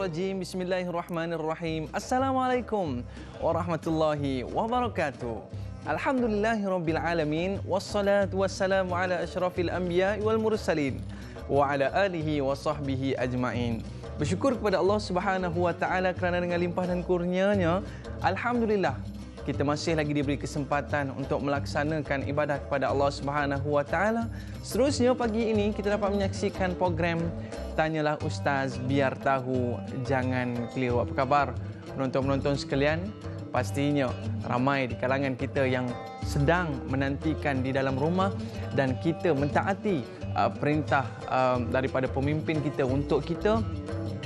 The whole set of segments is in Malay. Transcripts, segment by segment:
Minasyaitonirrajim. Bismillahirrahmanirrahim. Assalamualaikum warahmatullahi wabarakatuh. Alhamdulillahirabbil alamin wassalatu wassalamu ala asyrafil anbiya'i wal mursalin wa ala alihi wa sahbihi ajmain. Bersyukur kepada Allah Subhanahu wa taala kerana dengan limpah dan kurnianya, alhamdulillah kita masih lagi diberi kesempatan untuk melaksanakan ibadah kepada Allah Subhanahu wa taala. Seterusnya pagi ini kita dapat menyaksikan program Tanyalah Ustaz Biar Tahu Jangan Keliru. Apa khabar penonton-penonton sekalian? Pastinya ramai di kalangan kita yang sedang menantikan di dalam rumah dan kita mentaati perintah daripada pemimpin kita untuk kita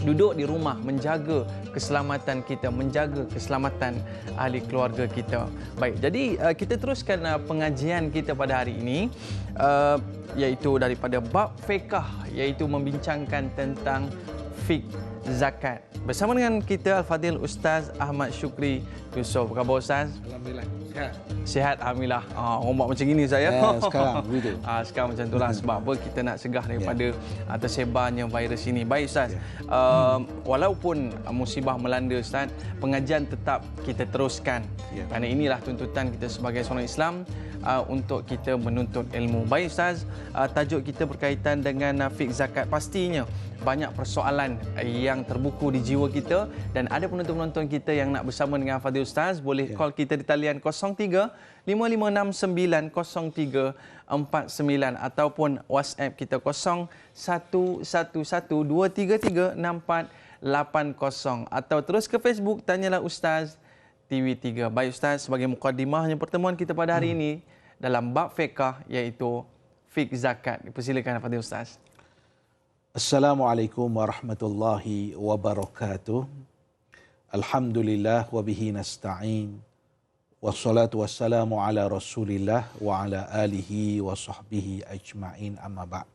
duduk di rumah, menjaga keselamatan kita, menjaga keselamatan ahli keluarga kita. Baik, jadi kita teruskan pengajian kita pada hari ini, iaitu daripada bab fiqh, iaitu membincangkan tentang fiqh zakat. Bersama dengan kita Al-Fadhil Ustaz Ahmad Syukri Yusof. Apa khabar Ustaz? Alhamdulillah, sihat. Sihat, alhamdulillah. Ombak macam ini saya. Sekarang begitu. Sekarang macam itulah sebab apa kita nak cegah daripada tersebarnya virus ini. Baik Ustaz. Walaupun musibah melanda Ustaz, pengajian tetap kita teruskan. Kerana inilah tuntutan kita sebagai seorang Islam untuk kita menuntut ilmu. Baik Ustaz, tajuk kita berkaitan dengan fiqh zakat. Pastinya banyak persoalan yang terbuku di jiwa kita dan ada penonton-penonton kita yang nak bersama dengan Fadhil Ustaz, boleh call kita di talian 03 5569 0349 ataupun WhatsApp kita 0111 233 6480 atau terus ke Facebook Tanyalah Ustaz TV3. Baik Ustaz, sebagai mukadimahnya pertemuan kita pada hari ini dalam bab fiqh, iaitu fiqh zakat. Persilakan Fadhil Ustaz. Assalamualaikum warahmatullahi wabarakatuh. Alhamdulillah wa bihi nasta'in. Wassalatu wassalamu ala Rasulillah wa ala alihi wa sahbihi ajma'in, amma ba'd.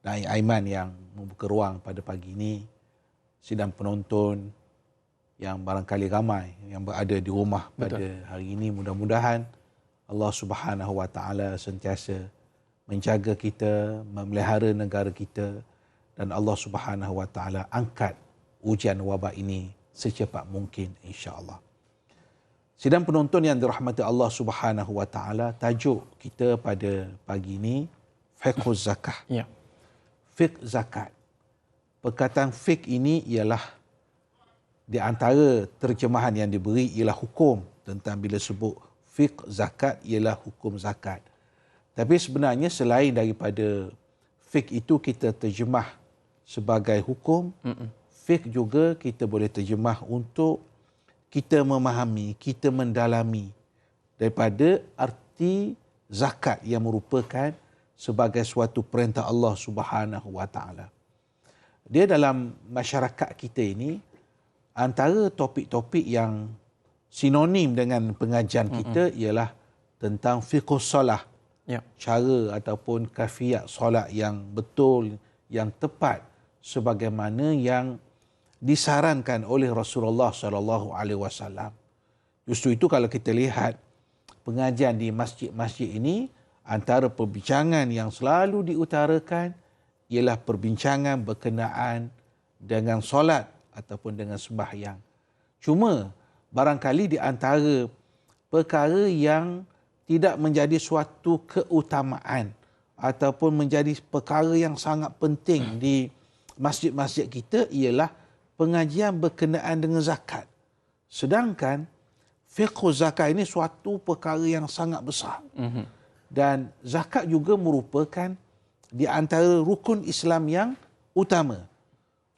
Dan Aiman yang membuka ruang pada pagi ini, sidang penonton yang barangkali ramai yang berada di rumah pada hari ini, mudah-mudahan Allah Subhanahu wa taala sentiasa menjaga kita, memelihara negara kita, dan Allah Subhanahu wa taala angkat ujian wabak ini secepat mungkin insya-Allah. Sidang penonton yang dirahmati Allah Subhanahu wa taala, tajuk kita pada pagi ini fiqh zakah. Ya. Fiqh zakat. Perkataan fiqh ini ialah di antara terjemahan yang diberi ialah hukum tentang bila sebut fiqh zakat ialah hukum zakat. Tapi sebenarnya selain daripada fiqh itu kita terjemah sebagai hukum, fiqh juga kita boleh terjemah untuk kita memahami, kita mendalami daripada arti zakat yang merupakan sebagai suatu perintah Allah Subhanahu wa taala. Dia dalam masyarakat kita ini antara topik-topik yang sinonim dengan pengajian kita ialah tentang fiqh solah. Cara ataupun kafiyat solat yang betul, yang tepat sebagaimana yang disarankan oleh Rasulullah sallallahu alaihi wasallam. Justru itu kalau kita lihat pengajian di masjid-masjid ini, antara perbincangan yang selalu diutarakan ialah perbincangan berkenaan dengan solat ataupun dengan sembahyang. Cuma barangkali di antara perkara yang tidak menjadi suatu keutamaan ataupun menjadi perkara yang sangat penting di masjid-masjid kita ialah pengajian berkenaan dengan zakat. Sedangkan fiqh zakat ini suatu perkara yang sangat besar. Dan zakat juga merupakan di antara rukun Islam yang utama.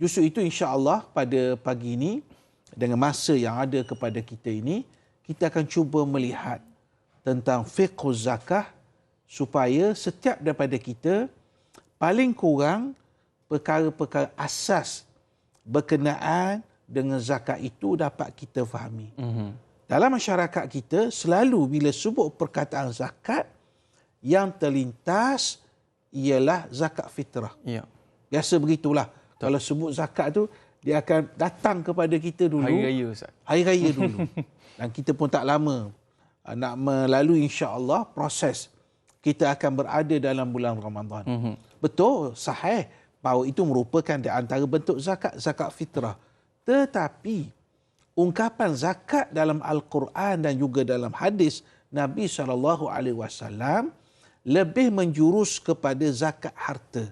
Justru itu insya-Allah pada pagi ini dengan masa yang ada kepada kita ini, kita akan cuba melihat tentang fiqh zakah supaya setiap daripada kita paling kurang perkara-perkara asas berkenaan dengan zakat itu dapat kita fahami. Dalam masyarakat kita selalu bila sebut perkataan zakat, yang terlintas ialah zakat fitrah. Biasa begitulah. Kalau sebut zakat tu, dia akan datang kepada kita dulu. Hari Raya Ustaz. Hari Raya dulu. Dan kita pun tak lama nak melalui insya-Allah proses kita akan berada dalam bulan Ramadan. Betul, sahih. bahawa itu merupakan di antara bentuk zakat, zakat fitrah. Tetapi ungkapan zakat dalam Al-Quran dan juga dalam hadis Nabi SAW lebih menjurus kepada zakat harta.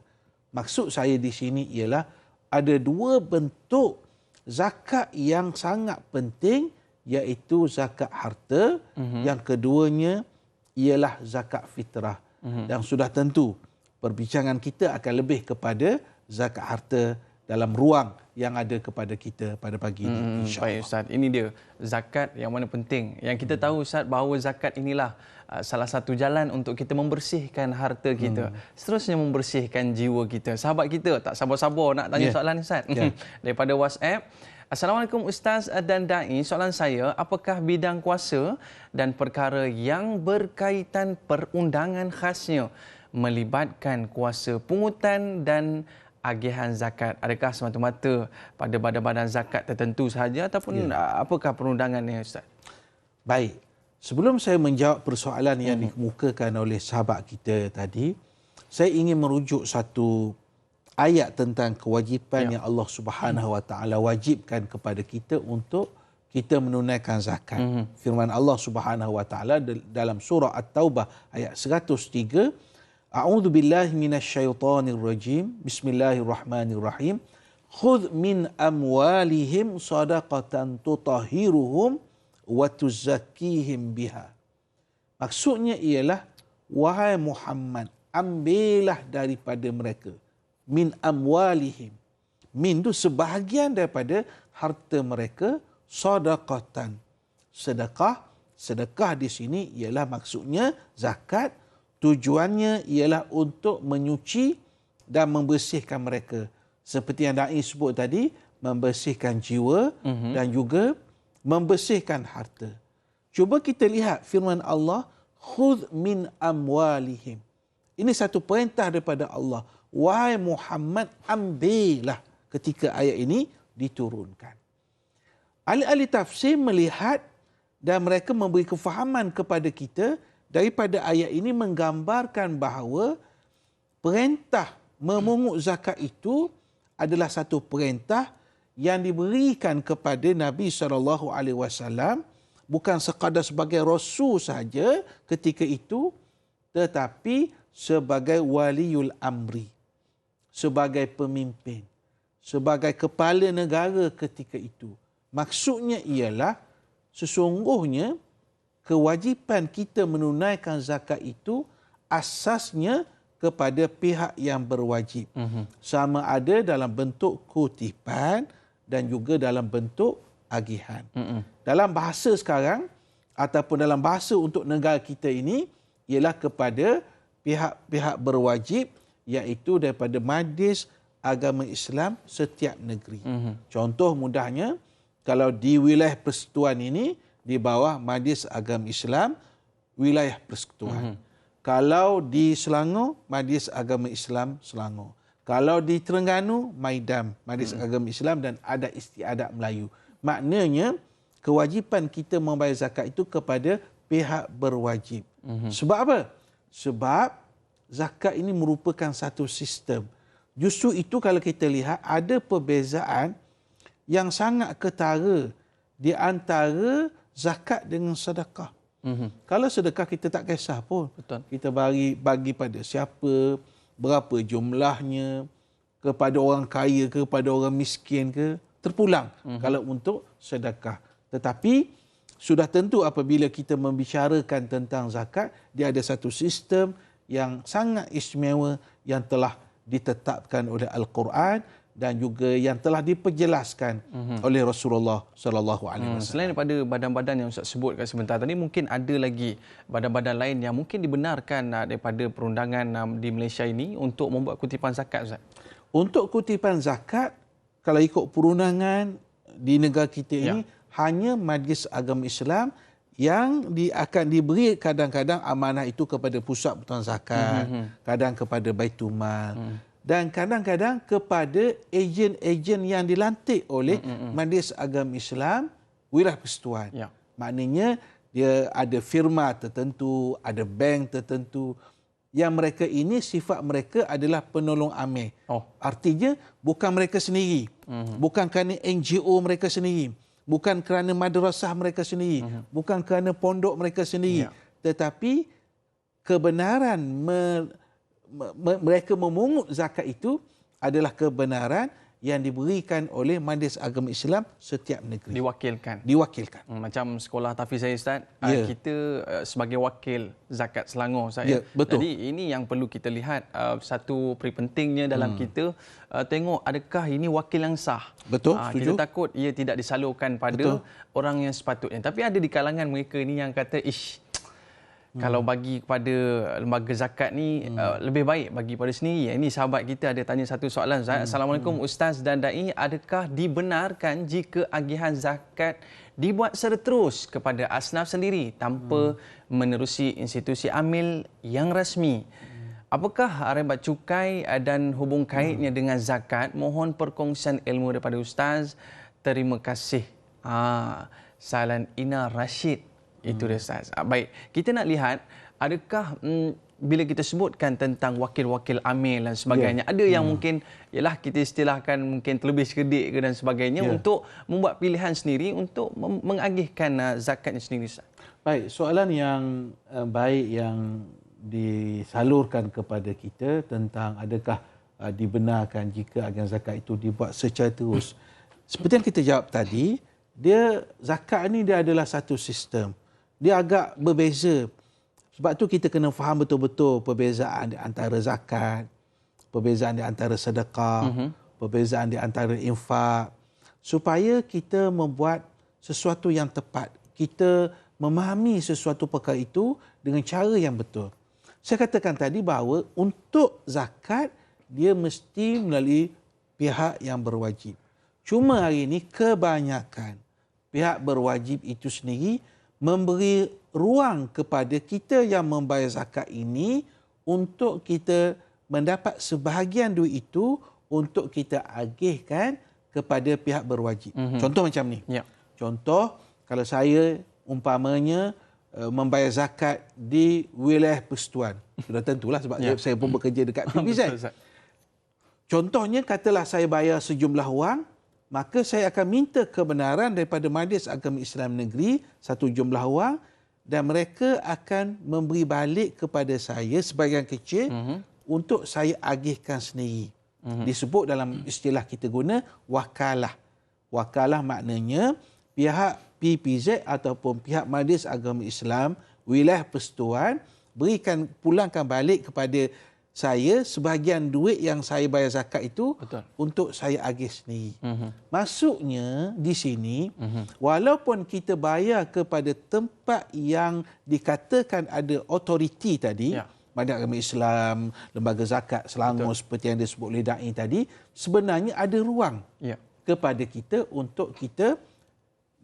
Maksud saya di sini ialah ada dua bentuk zakat yang sangat penting, iaitu zakat harta. Yang keduanya ialah zakat fitrah. Dan sudah tentu perbincangan kita akan lebih kepada zakat harta dalam ruang yang ada kepada kita pada pagi ini, insya-Allah. Baik Ustaz, ini dia zakat yang mana penting. Yang kita tahu Ustaz bahawa zakat inilah salah satu jalan untuk kita membersihkan harta kita, seterusnya membersihkan jiwa kita. Sahabat kita tak sabar-sabar nak tanya soalan Ustaz. Daripada WhatsApp. Assalamualaikum Ustaz dan Da'i. Soalan saya, apakah bidang kuasa dan perkara yang berkaitan perundangan khasnya melibatkan kuasa pungutan dan agihan zakat? Adakah semata-mata pada badan-badan zakat tertentu sahaja ataupun apakah perundangannya Ustaz? Baik. Sebelum saya menjawab persoalan yang dikemukakan oleh sahabat kita tadi, saya ingin merujuk satu ayat tentang kewajipan yang Allah Subhanahu Wa Taala wajibkan kepada kita untuk kita menunaikan zakat. Firman Allah Subhanahu Wa Taala dalam surah At-Taubah ayat 103, A'udzu billahi minasyaitonir rajim. Bismillahirrahmanirrahim. Khudh min amwalihim shadaqatan tutahhiruhum wa tuzakkihim biha. Maksudnya ialah, wahai Muhammad, ambillah daripada mereka, min amwalihim. Min itu sebahagian daripada harta mereka, sadaqatan. Sedekah. Sedekah di sini ialah maksudnya zakat. Tujuannya ialah untuk menyuci dan membersihkan mereka. Seperti yang Da'i sebut tadi, membersihkan jiwa dan juga membersihkan harta. Cuba kita lihat firman Allah, khudh min amwalihim. Ini satu perintah daripada Allah. Wahai Muhammad, ambillah ketika ayat ini diturunkan. Ahli-ahli tafsir melihat dan mereka memberi kefahaman kepada kita daripada ayat ini menggambarkan bahawa perintah memungut zakat itu adalah satu perintah yang diberikan kepada Nabi SAW bukan sekadar sebagai rasul saja ketika itu, tetapi sebagai waliul amri, sebagai pemimpin, sebagai kepala negara ketika itu. Maksudnya ialah sesungguhnya kewajipan kita menunaikan zakat itu asasnya kepada pihak yang berwajib. Sama ada dalam bentuk kutipan dan juga dalam bentuk agihan. Dalam bahasa sekarang ataupun dalam bahasa untuk negara kita ini ialah kepada pihak-pihak berwajib, iaitu daripada Majlis Agama Islam setiap negeri. Contoh mudahnya, kalau di wilayah persekutuan ini di bawah Majlis Agama Islam wilayah persekutuan. Kalau di Selangor, Majlis Agama Islam Selangor. Kalau di Terengganu, Maidam, Majlis Agama Islam dan Adat Istiadat Melayu. Maknanya kewajipan kita membayar zakat itu kepada pihak berwajib. Sebab apa? Sebab zakat ini merupakan satu sistem. Justru itu kalau kita lihat ada perbezaan yang sangat ketara di antara zakat dengan sedekah. Kalau sedekah kita tak kisah pun. Betul. Kita bagi pada siapa, berapa jumlahnya, kepada orang kaya ke, kepada orang miskin ke, terpulang kalau untuk sedekah. Tetapi sudah tentu apabila kita membicarakan tentang zakat, dia ada satu sistem yang sangat istimewa yang telah ditetapkan oleh Al-Quran dan juga yang telah diperjelaskan oleh Rasulullah sallallahu alaihi wasallam. Selain daripada badan-badan yang Ustaz sebut kat sebentar tadi, mungkin ada lagi badan-badan lain yang mungkin dibenarkan daripada perundangan di Malaysia ini untuk membuat kutipan zakat, Ustaz. Untuk kutipan zakat, kalau ikut perundangan di negara kita ini, hanya Majlis Agama Islam yang akan diberi kadang-kadang amanah itu kepada Pusat Pertukaran Zakat, kadang kepada Baitumal, dan kadang-kadang kepada ejen-ejen yang dilantik oleh Majlis Agama Islam wilayah persekutuan. Maknanya dia ada firma tertentu, ada bank tertentu yang mereka ini sifat mereka adalah penolong amil. Artinya bukan mereka sendiri, bukan kerana NGO mereka sendiri, bukan kerana madrasah mereka sendiri, bukan kerana pondok mereka sendiri, tetapi kebenaran mereka memungut zakat itu adalah kebenaran yang diberikan oleh Majlis Agama Islam setiap negeri. Diwakilkan. Macam sekolah tahfiz saya, Ustaz, kita sebagai wakil zakat Selangor, Ustaz. Betul. Jadi ini yang perlu kita lihat, satu pentingnya dalam kita tengok adakah ini wakil yang sah. Betul, kita takut ia tidak disalurkan pada orang yang sepatutnya. Tapi ada di kalangan mereka ni yang kata, kalau bagi kepada lembaga zakat ni lebih baik bagi pada sendiri. Ini sahabat kita ada tanya satu soalan, Ustaz. Assalamualaikum Ustaz dan Dai, adakah dibenarkan jika agihan zakat dibuat secara terus kepada asnaf sendiri tanpa menerusi institusi amil yang rasmi? Apakah rebat cukai dan hubung kaitnya dengan zakat? Mohon perkongsian ilmu daripada Ustaz. Terima kasih. Salan Ina Rashid. Itu dia, Ustaz. Baik, kita nak lihat adakah bila kita sebutkan tentang wakil-wakil amil dan sebagainya, ada yang mungkin ialah kita istilahkan mungkin terlebih sekedik ke dan sebagainya untuk membuat pilihan sendiri untuk mengagihkan zakatnya sendiri, Ustaz. Baik, soalan yang baik yang disalurkan kepada kita tentang adakah dibenarkan jika agihan zakat itu dibuat secara terus. Seperti yang kita jawab tadi, zakat ni dia adalah satu sistem. Dia agak berbeza. Sebab tu kita kena faham betul-betul perbezaan di antara zakat, perbezaan di antara sedekah, perbezaan di antara infak, supaya kita membuat sesuatu yang tepat. Kita memahami sesuatu perkara itu dengan cara yang betul. Saya katakan tadi bahawa untuk zakat, dia mesti melalui pihak yang berwajib. Cuma hari ini kebanyakan pihak berwajib itu sendiri memberi ruang kepada kita yang membayar zakat ini untuk kita mendapat sebahagian duit itu untuk kita agihkan kepada pihak berwajib. Contoh macam ni. Contoh, kalau saya umpamanya membayar zakat di wilayah persekutuan. Sudah tentulah sebab saya pun bekerja dekat PBZ. Contohnya, katalah saya bayar sejumlah wang, maka saya akan minta kebenaran daripada Majlis Agama Islam Negeri satu jumlah wang dan mereka akan memberi balik kepada saya sebahagian kecil untuk saya agihkan sendiri. Disebut dalam istilah kita guna wakalah. Wakalah maknanya pihak PPZ ataupun pihak Majlis Agama Islam wilayah persekutuan pulangkan balik kepada saya sebahagian duit yang saya bayar zakat itu untuk saya agih sendiri. Maksudnya di sini, walaupun kita bayar kepada tempat yang dikatakan ada otoriti tadi, Majlis Agama Islam, Lembaga Zakat Selangor seperti yang disebut oleh Dai tadi, sebenarnya ada ruang kepada kita untuk kita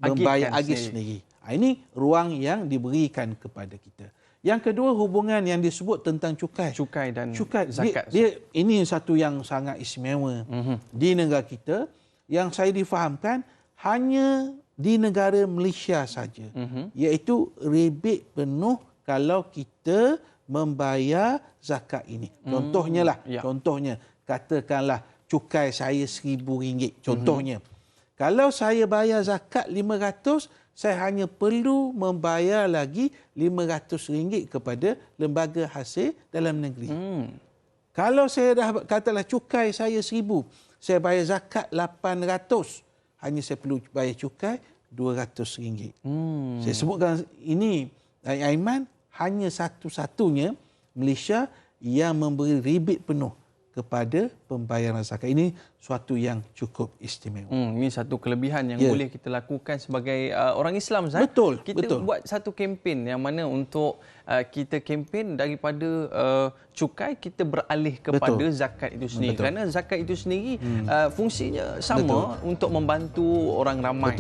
membayar agih sendiri. Ini ruang yang diberikan kepada kita. Yang kedua, hubungan yang disebut tentang cukai. Cukai dan zakat. Ini satu yang sangat istimewa di negara kita yang saya difahamkan hanya di negara Malaysia saja. Iaitu rebate penuh kalau kita membayar zakat ini. Contohnya katakanlah cukai saya RM1,000. Contohnya. Kalau saya bayar zakat 500, saya hanya perlu membayar lagi RM500 kepada lembaga hasil dalam negeri. Kalau saya dah katalah cukai saya RM1,000, saya bayar zakat RM800, hanya saya perlu bayar cukai RM200. Saya sebutkan ini, Aiman, hanya satu-satunya Malaysia yang memberi rebate penuh kepada pembayaran zakat. Ini suatu yang cukup istimewa. Ini satu kelebihan yang boleh kita lakukan sebagai orang Islam, Zat. Kita buat satu kempen yang mana untuk kita kempen daripada cukai kita beralih kepada zakat itu sendiri. Kerana zakat itu sendiri fungsinya sama untuk membantu orang ramai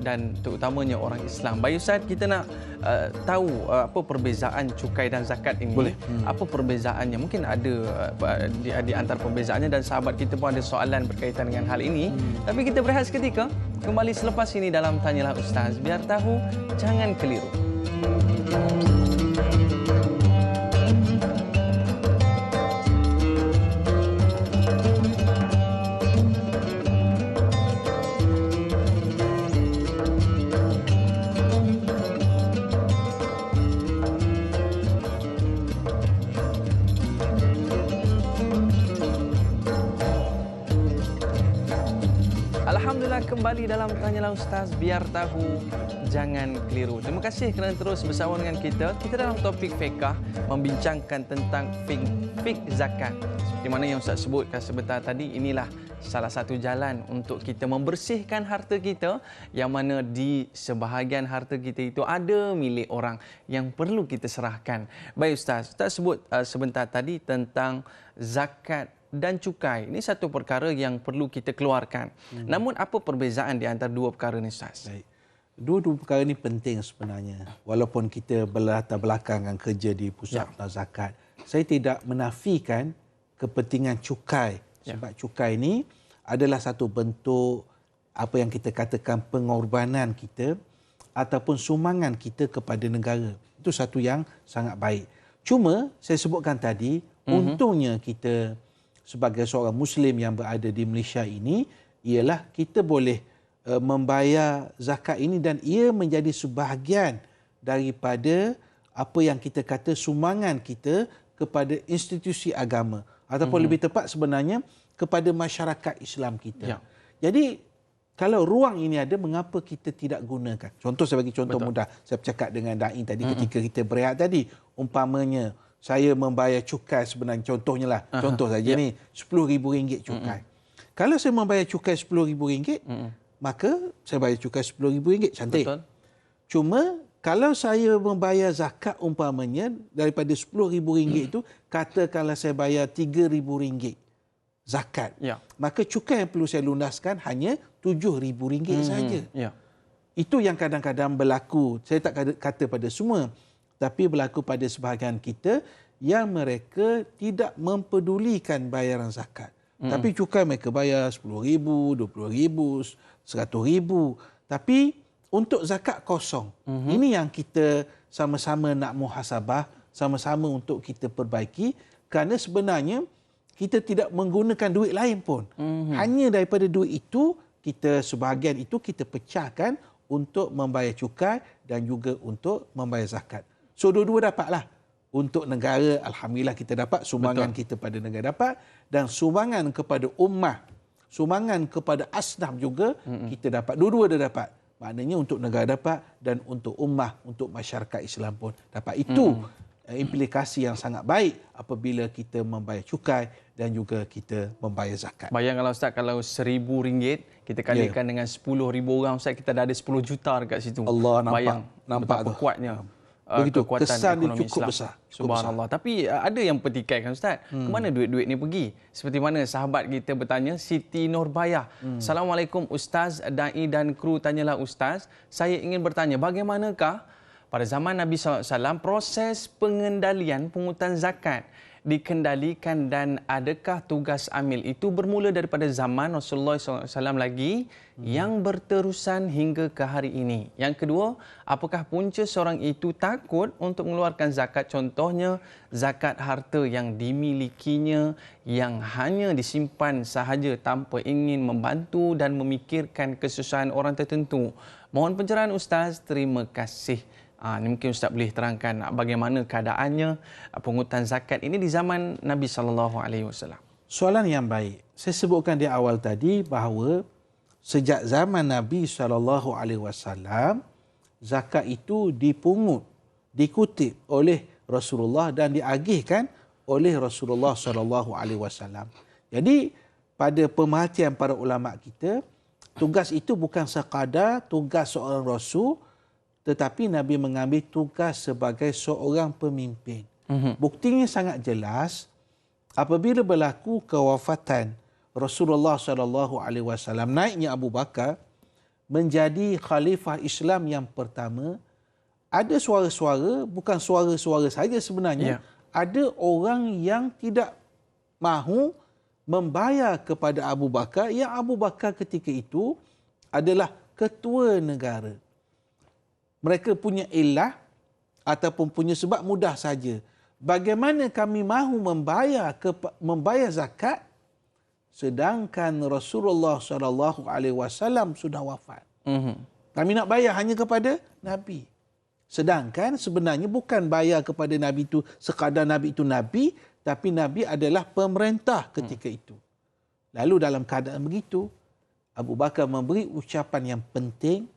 dan terutamanya orang Islam. Baik Ustaz, kita nak tahu apa perbezaan cukai dan zakat ini. Apa perbezaannya? Mungkin ada di antara perbezaannya dan sahabat kita pun ada soalan berkaitan dengan hal ini. Tapi kita berehat seketika, kembali selepas ini dalam Tanyalah Ustaz. Biar tahu, jangan keliru. Alhamdulillah kembali dalam Tanyalah Ustaz, biar tahu jangan keliru. Terima kasih kerana terus bersama dengan kita. Kita dalam topik fiqh membincangkan tentang fiqh zakat. Seperti mana yang Ustaz sebutkan sebentar tadi, inilah salah satu jalan untuk kita membersihkan harta kita, yang mana di sebahagian harta kita itu ada milik orang yang perlu kita serahkan. Baik Ustaz, Ustaz sebut sebentar tadi tentang zakat dan cukai. Ini satu perkara yang perlu kita keluarkan. Namun apa perbezaan di antara dua perkara ini Ustaz? Baik. Dua-dua perkara ini penting sebenarnya. Walaupun kita berlatar belakang kerja di pusat zakat, saya tidak menafikan kepentingan cukai. Sebab cukai ini adalah satu bentuk apa yang kita katakan pengorbanan kita ataupun sumbangan kita kepada negara. Itu satu yang sangat baik. Cuma saya sebutkan tadi, untungnya kita sebagai seorang Muslim yang berada di Malaysia ini ialah kita boleh membayar zakat ini dan ia menjadi sebahagian daripada apa yang kita kata sumbangan kita kepada institusi agama ataupun lebih tepat sebenarnya kepada masyarakat Islam kita. Ya. Jadi kalau ruang ini ada, mengapa kita tidak gunakan? Contoh, saya bagi contoh mudah. Saya bercakap dengan Da'i tadi ketika kita berehat tadi. Umpamanya saya membayar cukai sebenarnya, contohnya lah, contoh saja ni, RM10,000 cukai. Kalau saya membayar cukai RM10,000, maka saya bayar cukai RM10,000, cantik. Betul. Cuma kalau saya membayar zakat umpamanya daripada RM10,000 itu, katakanlah saya bayar RM3,000 zakat. Ya. Maka cukai yang perlu saya lunaskan hanya RM7,000 saja. Ya. Itu yang kadang-kadang berlaku. Saya tak kata pada semua, tapi berlaku pada sebahagian kita yang mereka tidak mempedulikan bayaran zakat. Tapi cukai mereka bayar RM10,000, RM20,000, RM100,000. Tapi untuk zakat kosong. Ini yang kita sama-sama nak muhasabah, sama-sama untuk kita perbaiki, kerana sebenarnya kita tidak menggunakan duit lain pun. Hanya daripada duit itu, kita sebahagian itu kita pecahkan untuk membayar cukai dan juga untuk membayar zakat. So, dua-dua dapatlah. Untuk negara, alhamdulillah kita dapat, sumbangan kita pada negara dapat, dan sumbangan kepada ummah, sumbangan kepada asnaf juga kita dapat. Dua-dua dah dapat. Maknanya untuk negara dapat dan untuk ummah, untuk masyarakat Islam pun dapat. Itu implikasi yang sangat baik apabila kita membayar cukai dan juga kita membayar zakat. Bayangkanlah Ustaz, kalau RM1,000 kita kalikan dengan 10,000 orang Ustaz, kita dah ada 10 juta dekat situ. Allah, nampak betapa kuatnya. Begitu, kesan dia Islam. cukup besar. Subhanallah. Tapi ada yang petikaikan Ustaz. Kemana duit-duit ni pergi? Seperti mana sahabat kita bertanya, Siti Nurbayah. Assalamualaikum Ustaz, Da'i dan kru Tanyalah Ustaz. Saya ingin bertanya, bagaimanakah pada zaman Nabi SAW proses pengendalian pungutan zakat dikendalikan, dan adakah tugas amil itu bermula daripada zaman Rasulullah SAW lagi yang berterusan hingga ke hari ini? Yang kedua, apakah punca seorang itu takut untuk mengeluarkan zakat? Contohnya, zakat harta yang dimilikinya yang hanya disimpan sahaja tanpa ingin membantu dan memikirkan kesusahan orang tertentu. Mohon pencerahan Ustaz. Terima kasih. Ini mungkin Ustaz boleh terangkan bagaimana keadaannya pungutan zakat ini di zaman Nabi SAW. Soalan yang baik. Saya sebutkan di awal tadi bahawa sejak zaman Nabi SAW, zakat itu dipungut, dikutip oleh Rasulullah dan diagihkan oleh Rasulullah SAW. Jadi pada pemerhatian para ulama kita, tugas itu bukan sekadar tugas seorang Rasul, tetapi Nabi mengambil tugas sebagai seorang pemimpin. Buktinya sangat jelas apabila berlaku kewafatan Rasulullah SAW, naiknya Abu Bakar menjadi khalifah Islam yang pertama, ada suara-suara, bukan suara-suara saja sebenarnya, ada orang yang tidak mahu membayar kepada Abu Bakar, yang Abu Bakar ketika itu adalah ketua negara. Mereka punya ilah ataupun punya sebab mudah saja. Bagaimana kami mahu membayar zakat sedangkan Rasulullah SAW sudah wafat? Kami nak bayar hanya kepada Nabi. Sedangkan sebenarnya bukan bayar kepada Nabi itu sekadar Nabi itu Nabi, tapi Nabi adalah pemerintah ketika itu. Lalu dalam keadaan begitu, Abu Bakar memberi ucapan yang penting,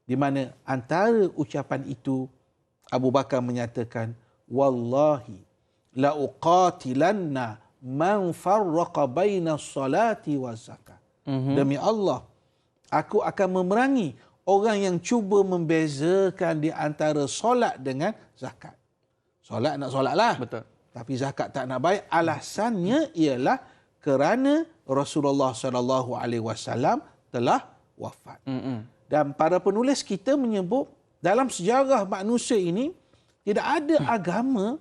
di mana antara ucapan itu Abu Bakar menyatakan, wallahi la uqatilanna man farraqa baina salati wa zakat. Demi Allah, aku akan memerangi orang yang cuba membezakan di antara solat dengan zakat. Solat nak solatlah. Betul. Tapi zakat tak nak baik. Alasannya ialah kerana Rasulullah SAW telah wafat. Dan para penulis kita menyebut dalam sejarah manusia ini tidak ada agama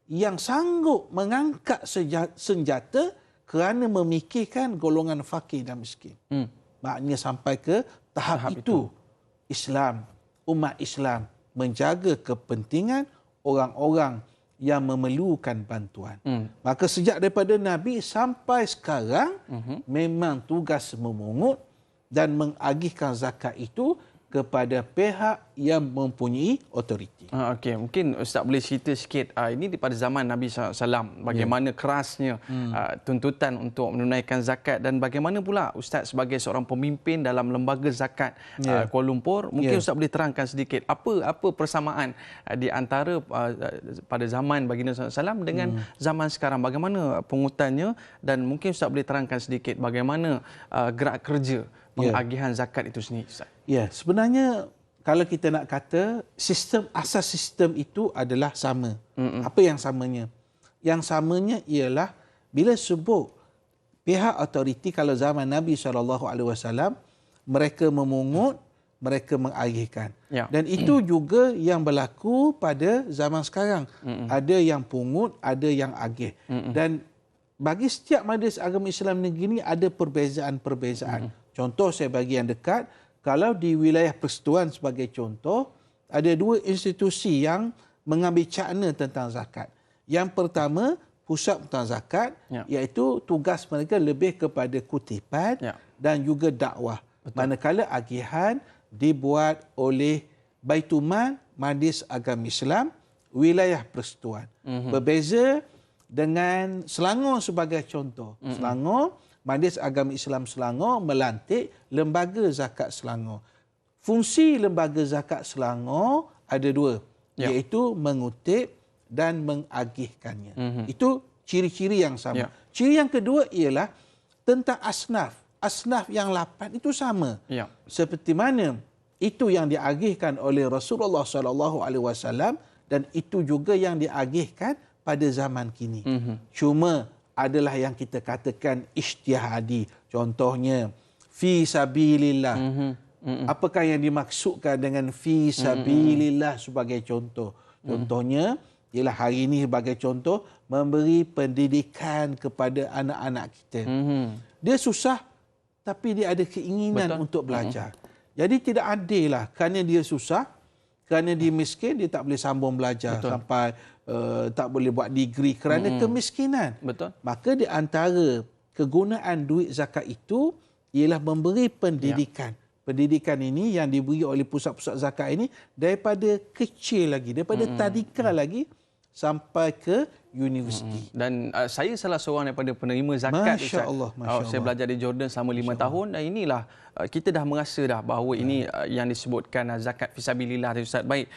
yang sanggup mengangkat senjata kerana memikirkan golongan fakir dan miskin. Maknanya sampai ke tahap itu Islam, umat Islam menjaga kepentingan orang-orang yang memerlukan bantuan. Maka sejak daripada Nabi sampai sekarang, memang tugas memungut dan mengagihkan zakat itu kepada pihak yang mempunyai otoriti. Okey, mungkin Ustaz boleh cerita sikit ini pada zaman Nabi SAW, bagaimana kerasnya tuntutan untuk menunaikan zakat, dan bagaimana pula Ustaz sebagai seorang pemimpin dalam lembaga zakat Kuala Lumpur, mungkin Ustaz boleh terangkan sedikit apa persamaan di antara pada zaman baginda SAW dengan zaman sekarang, bagaimana pungutannya, dan mungkin Ustaz boleh terangkan sedikit bagaimana gerak kerja pengagihan zakat itu sendiri, Ustaz. Ya, sebenarnya kalau kita nak kata asas sistem itu adalah sama. Apa yang samanya? Yang samanya ialah bila sebut pihak otoriti, kalau zaman Nabi SAW, mereka memungut, mereka mengagihkan. Dan itu juga yang berlaku pada zaman sekarang. Ada yang pungut, ada yang agih. Dan bagi setiap majlis agama Islam negeri ini ada perbezaan-perbezaan. Contoh saya bagi yang dekat, kalau di wilayah Persekutuan sebagai contoh, ada dua institusi yang mengambil cakna tentang zakat. Yang pertama, Pusat Tentang Zakat, iaitu tugas mereka lebih kepada kutipan dan juga dakwah. Manakala agihan dibuat oleh Baitumal Majlis Agama Islam wilayah Persekutuan. Berbeza dengan Selangor sebagai contoh. Selangor, Majlis Agama Islam Selangor melantik Lembaga Zakat Selangor. Fungsi Lembaga Zakat Selangor ada dua, iaitu mengutip dan mengagihkannya. Itu ciri-ciri yang sama. Ciri yang kedua ialah tentang asnaf. Asnaf yang 8 itu sama. Seperti mana itu yang diagihkan oleh Rasulullah SAW, dan itu juga yang diagihkan pada zaman kini. Cuma adalah yang kita katakan ijtihadi. Contohnya, fi sabilillah. Apakah yang dimaksudkan dengan fi sabilillah sebagai contoh? Contohnya, ialah hari ini sebagai contoh, memberi pendidikan kepada anak-anak kita. Dia susah, tapi dia ada keinginan untuk belajar. Jadi tidak adil lah, kerana dia susah, kerana dia miskin, dia tak boleh sambung belajar sampai tak boleh buat degree kerana kemiskinan. Maka di antara kegunaan duit zakat itu ialah memberi pendidikan. Pendidikan ini yang diberi oleh pusat-pusat zakat ini daripada kecil lagi, daripada tadika lagi sampai ke universiti. Dan saya salah seorang daripada penerima zakat. Masya Allah. Saya belajar di Jordan selama 5 tahun, dan inilah kita dah merasa dah bahawa ini yang disebutkan zakat fisabilillah, Ustaz. Baik,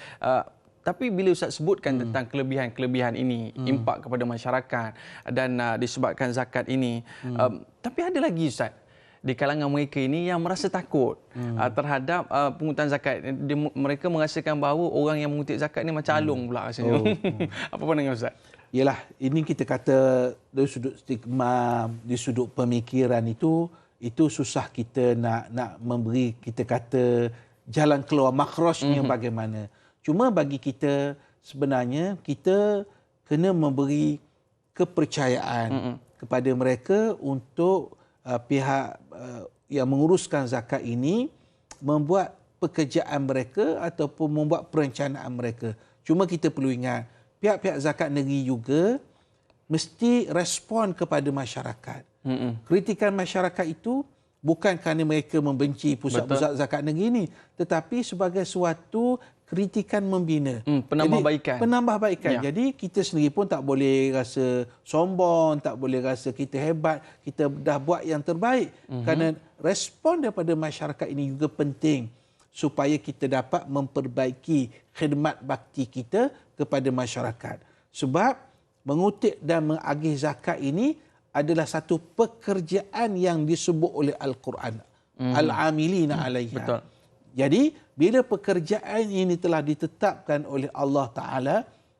tapi bila Ustaz sebutkan tentang kelebihan-kelebihan ini, impak kepada masyarakat dan disebabkan zakat ini, tapi ada lagi, Ustaz, di kalangan mereka ini yang merasa takut terhadap pungutan zakat. Mereka merasakan bahawa orang yang mengutip zakat ni macam alung pula rasanya. Apa pandangan Ustaz? Yalah, ini kita kata dari sudut stigma, di sudut pemikiran itu susah kita nak memberi, kita kata jalan keluar makhrajnya bagaimana. Cuma bagi kita sebenarnya kita kena memberi kepercayaan kepada mereka untuk pihak yang menguruskan zakat ini membuat pekerjaan mereka ataupun membuat perencanaan mereka. Cuma kita perlu ingat, pihak-pihak zakat negeri juga mesti respon kepada masyarakat. Kritikan masyarakat itu bukan kerana mereka membenci pusat-pusat zakat negeri ini, tetapi sebagai suatu kritikan membina. Penambahbaikan. Penambahbaikan. Jadi kita sendiri pun tak boleh rasa sombong, tak boleh rasa kita hebat, kita dah buat yang terbaik. Kerana respon daripada masyarakat ini juga penting supaya kita dapat memperbaiki khidmat bakti kita kepada masyarakat. Sebab mengutip dan mengagih zakat ini adalah satu pekerjaan yang disebut oleh Al-Quran. Al-amilina alaiha. Betul. Jadi, bila pekerjaan ini telah ditetapkan oleh Allah Ta'ala,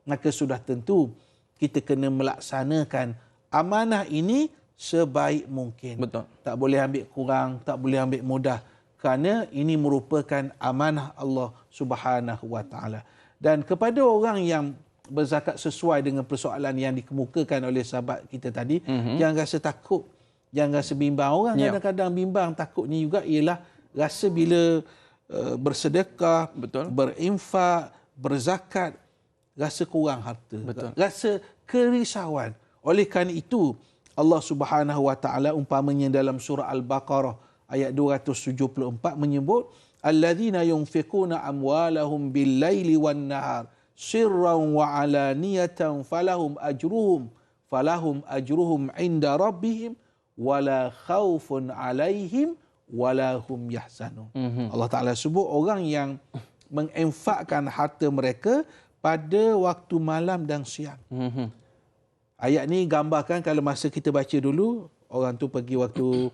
maka sudah tentu kita kena melaksanakan amanah ini sebaik mungkin. Betul. Tak boleh ambil kurang, tak boleh ambil mudah. Kerana ini merupakan amanah Allah Subhanahu Wa Ta'ala. Dan kepada orang yang berzakat sesuai dengan persoalan yang dikemukakan oleh sahabat kita tadi, jangan rasa takut, jangan rasa bimbang. Orang kadang-kadang bimbang, takut ni juga ialah rasa bila bersedekah, betul, berinfak, berzakat, rasa kurang harta, betul, rasa kerisauan. Oleh kerana itu, Allah Subhanahu Wa Ta'ala umpamanya dalam surah Al-Baqarah ayat 274 menyebut alladzina yunfiquna amwalahum bil-laili wan-nahar sirran wa alaniyatan falahum ajruhum inda rabbihim wala khaufun alaihim wala hum yahzanun. Allah Ta'ala sebut orang yang menginfakkan harta mereka pada waktu malam dan siang. Ayat ni gambarkan kalau masa kita baca dulu, orang tu pergi waktu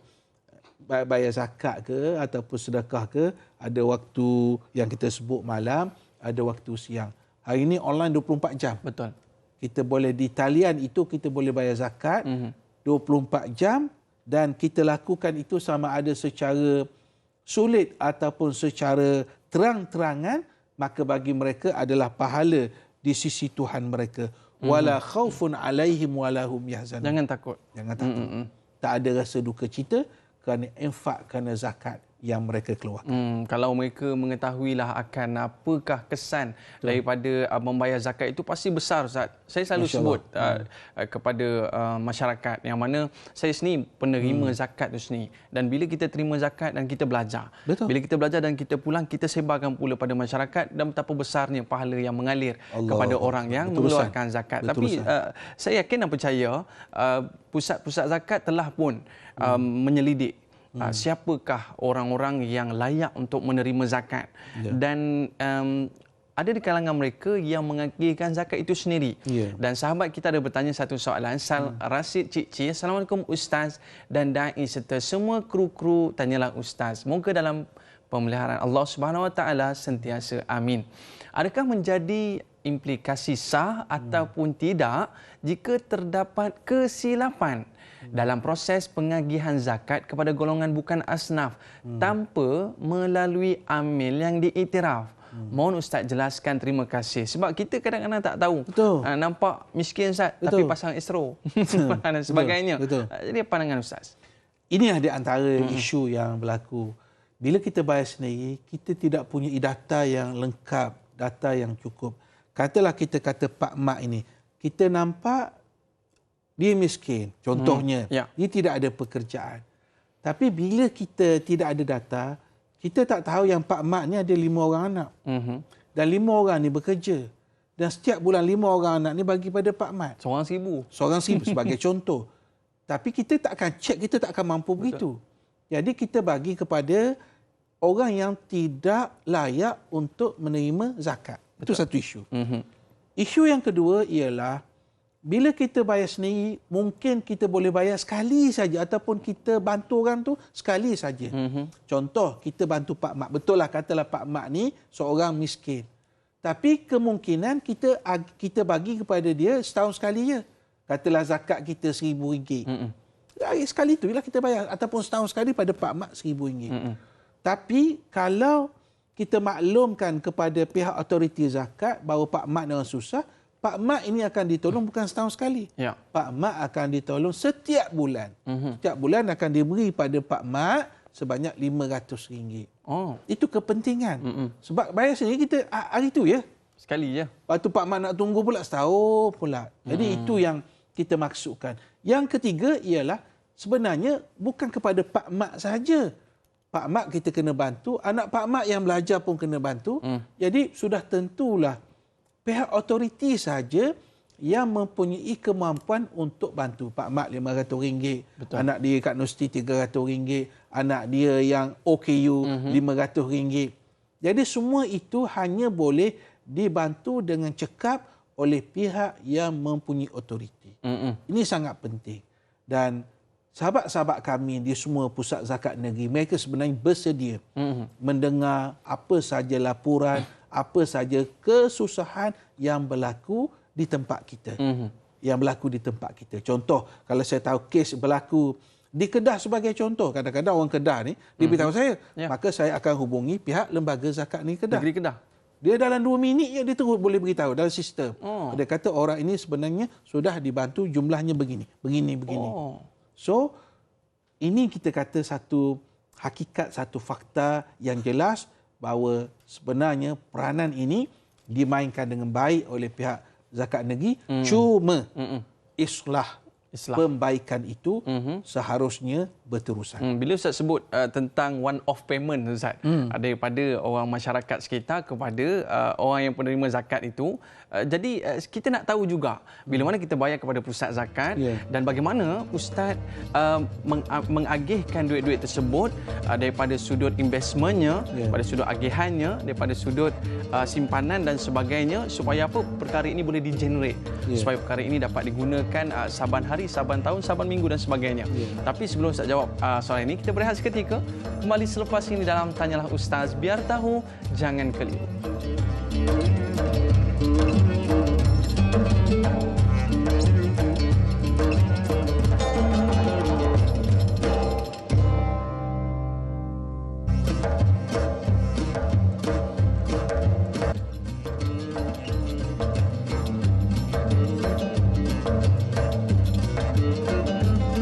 bayar zakat ke ataupun sedekah ke, ada waktu yang kita sebut malam, ada waktu siang. Hari ini online 24 jam. Betul. Kita boleh di talian itu kita boleh bayar zakat 24 jam dan kita lakukan itu sama ada secara sulit ataupun secara terang-terangan, maka bagi mereka adalah pahala di sisi Tuhan mereka. Wala khaufun alaihim wala hum yahzanun. Jangan takut. Jangan takut. Tak ada rasa duka cita kerana infak, kerana zakat yang mereka keluarkan. Kalau mereka mengetahuilah akan apakah kesan daripada membayar zakat itu pasti besar, Ustaz. Saya selalu sebut kepada masyarakat yang mana saya sendiri penerima zakat itu sendiri. Dan bila kita terima zakat dan kita belajar. Betul. Bila kita belajar dan kita pulang, kita sebarkan pula pada masyarakat dan betapa besarnya pahala yang mengalir kepada orang yang mengeluarkan zakat. Tapi saya yakin dan percaya pusat-pusat zakat telah pun menyelidik siapakah orang-orang yang layak untuk menerima zakat. Dan ada di kalangan mereka yang mengagihkan zakat itu sendiri. Dan sahabat kita ada bertanya satu soalan, Rasid Cik, Assalamualaikum Ustaz dan Da'i serta semua kru-kru, tanyalah Ustaz. Moga dalam pemeliharaan Allah Subhanahu Wa Ta'ala sentiasa amin. Adakah menjadi implikasi sah ataupun tidak jika terdapat kesilapan dalam proses pengagihan zakat kepada golongan bukan asnaf tanpa melalui amil yang diiktiraf? Mohon Ustaz jelaskan, terima kasih. Sebab kita kadang-kadang tak tahu. Nampak miskin Ustaz, tapi pasang esro dan sebagainya. Jadi pandangan Ustaz? Ini ada antara isu yang berlaku. Bila kita bayar sendiri, kita tidak punya data yang lengkap, data yang cukup. Katalah kita kata Pak Mak ini, kita nampak dia miskin, contohnya. Dia tidak ada pekerjaan. Tapi bila kita tidak ada data, kita tak tahu yang Pak Mak ni ada 5 orang anak. Dan 5 orang ni bekerja. Dan setiap bulan 5 orang anak ni bagi pada Pak Mat. Seorang RM1,000 sebagai contoh. Tapi kita tak akan cek, kita tak akan mampu begitu. Jadi kita bagi kepada orang yang tidak layak untuk menerima zakat. Itu satu isu. Isu yang kedua ialah bila kita bayar sendiri, mungkin kita boleh bayar sekali saja ataupun kita bantu orang tu sekali saja. Contoh, kita bantu Pak Mak. Betul lah, katalah Pak Mak ni seorang miskin. Tapi kemungkinan kita bagi kepada dia setahun sekali je. Katalah zakat kita RM1,000. Sekali tu bila kita bayar. Ataupun setahun sekali pada Pak Mak RM1,000. Tapi kalau kita maklumkan kepada pihak autoriti zakat bahawa Pak Mak dengan susah, Pak Mak ini akan ditolong bukan setahun sekali. Pak Mak akan ditolong setiap bulan. Setiap bulan akan diberi pada Pak Mak sebanyak RM500. Itu kepentingan. Sebab bayar sendiri kita hari itu ya. Sekali je. Lepas tu Pak Mak nak tunggu pula setahun pula. Jadi itu yang kita maksudkan. Yang ketiga ialah sebenarnya bukan kepada Pak Mak sahaja. Pak Mak kita kena bantu. Anak Pak Mak yang belajar pun kena bantu. Jadi sudah tentulah pihak autoriti saja yang mempunyai kemampuan untuk bantu. Pak Mak RM500, anak dia Kak Nusti RM300, anak dia yang OKU RM500. Jadi semua itu hanya boleh dibantu dengan cekap oleh pihak yang mempunyai otoriti. Ini sangat penting. Dan sahabat-sahabat kami di semua pusat zakat negeri, mereka sebenarnya bersedia mendengar apa saja laporan, apa saja kesusahan yang berlaku di tempat kita. Yang berlaku di tempat kita. Contoh, kalau saya tahu kes berlaku di Kedah sebagai contoh, kadang-kadang orang Kedah ni dia beritahu saya, maka saya akan hubungi pihak lembaga zakat negeri Kedah. Negeri Kedah. Dia dalam 2 minit je dia terus boleh beritahu dalam sistem. Dia kata orang ini sebenarnya sudah dibantu, jumlahnya begini. So, ini kita kata satu hakikat, satu fakta yang jelas bahawa sebenarnya peranan ini dimainkan dengan baik oleh pihak zakat negeri. Cuma islah pembaikan itu seharusnya berterusan. Bila Ustaz sebut tentang one off payment Ustaz, daripada orang masyarakat sekitar kepada orang yang penerima zakat itu, jadi kita nak tahu juga bila mana kita bayar kepada pusat zakat dan bagaimana Ustaz mengagihkan duit-duit tersebut daripada sudut investmentnya, daripada sudut agihannya, daripada sudut simpanan dan sebagainya, supaya apa perkara ini boleh di-generate, supaya perkara ini dapat digunakan saban hari, saban tahun, saban minggu dan sebagainya. Tapi sebelum Ustaz jawab soalan ini, kita berehat seketika. Kembali selepas ini dalam Tanyalah Ustaz, biar tahu, jangan keliru.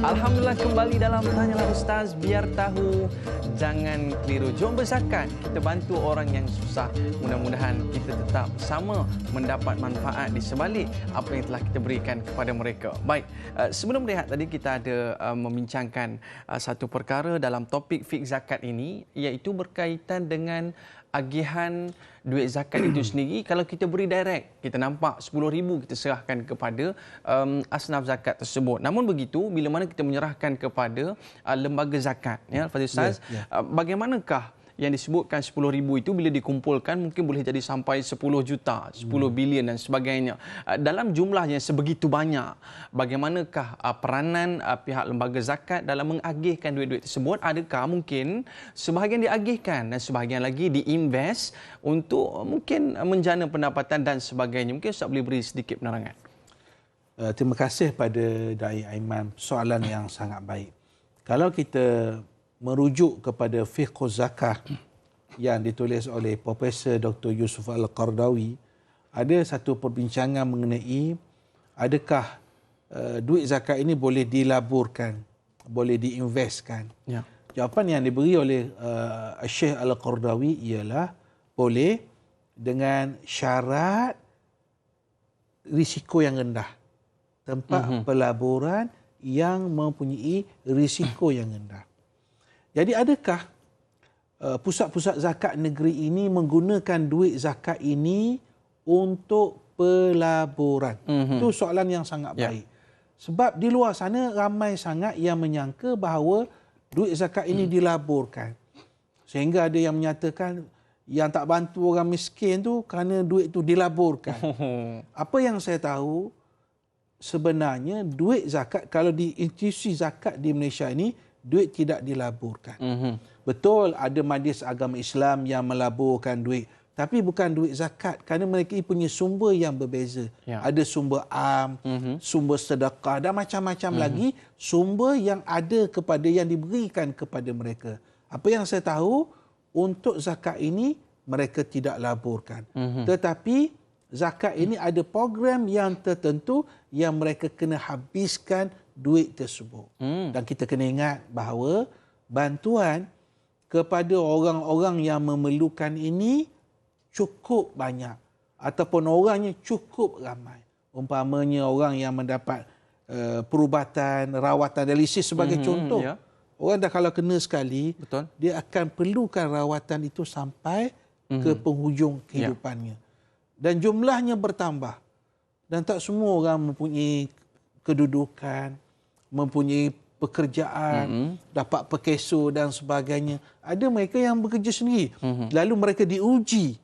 Alhamdulillah, kembali dalam Tanyalah Ustaz, biar tahu, jangan keliru. Jom berzakat, kita bantu orang yang susah. Mudah-mudahan kita tetap sama mendapat manfaat di sebalik apa yang telah kita berikan kepada mereka. Baik, sebelum berehat tadi kita ada membincangkan satu perkara dalam topik fiqh zakat ini, iaitu berkaitan dengan agihan duit zakat itu sendiri. Kalau kita beri direct, kita nampak 10,000 kita serahkan kepada asnaf zakat tersebut. Namun begitu, bila mana kita menyerahkan kepada lembaga zakat, ya Fadil Ustaz, bagaimanakah yang disebutkan 10,000 itu bila dikumpulkan mungkin boleh jadi sampai 10 juta, 10 bilion dan sebagainya. Dalam jumlah yang sebegitu banyak, bagaimanakah peranan pihak lembaga zakat dalam mengagihkan duit-duit tersebut? Adakah mungkin sebahagian diagihkan dan sebahagian lagi diinvest untuk mungkin menjana pendapatan dan sebagainya? Mungkin Ustaz boleh beri sedikit penerangan. Terima kasih pada Dai Aiman, soalan yang sangat baik. Kalau kita merujuk kepada fiqh zakah yang ditulis oleh Profesor Dr. Yusuf Al-Qardawi, ada satu perbincangan mengenai adakah duit zakat ini boleh dilaburkan, boleh diinvestkan. Jawapan yang diberi oleh Syekh Al-Qardawi ialah boleh dengan syarat risiko yang rendah. Tempat pelaburan yang mempunyai risiko yang rendah. Jadi adakah pusat-pusat zakat negeri ini menggunakan duit zakat ini untuk pelaburan? Itu soalan yang sangat baik. Sebab di luar sana ramai sangat yang menyangka bahawa duit zakat ini dilaburkan. Sehingga ada yang menyatakan yang tak bantu orang miskin tu kerana duit tu dilaburkan. Apa yang saya tahu, sebenarnya duit zakat, kalau di institusi zakat di Malaysia ini, duit tidak dilaburkan. Betul ada majlis agama Islam yang melaburkan duit, tapi bukan duit zakat, kerana mereka punya sumber yang berbeza. Ada sumber am, sumber sedekah dan macam-macam lagi sumber yang ada kepada yang diberikan kepada mereka. Apa yang saya tahu, untuk zakat ini mereka tidak laburkan. Tetapi zakat ini ada program yang tertentu yang mereka kena habiskan duit tersebut. Dan kita kena ingat bahawa bantuan kepada orang-orang yang memerlukan ini cukup banyak ataupun orangnya cukup ramai. Umpamanya orang yang mendapat perubatan, rawatan, dialisis sebagai contoh. Orang dah kalau kena sekali, dia akan perlukan rawatan itu sampai ke penghujung kehidupannya. Dan jumlahnya bertambah. Dan tak semua orang mempunyai kedudukan, mempunyai pekerjaan, dapat pekeso dan sebagainya. Ada mereka yang bekerja sendiri. Lalu mereka diuji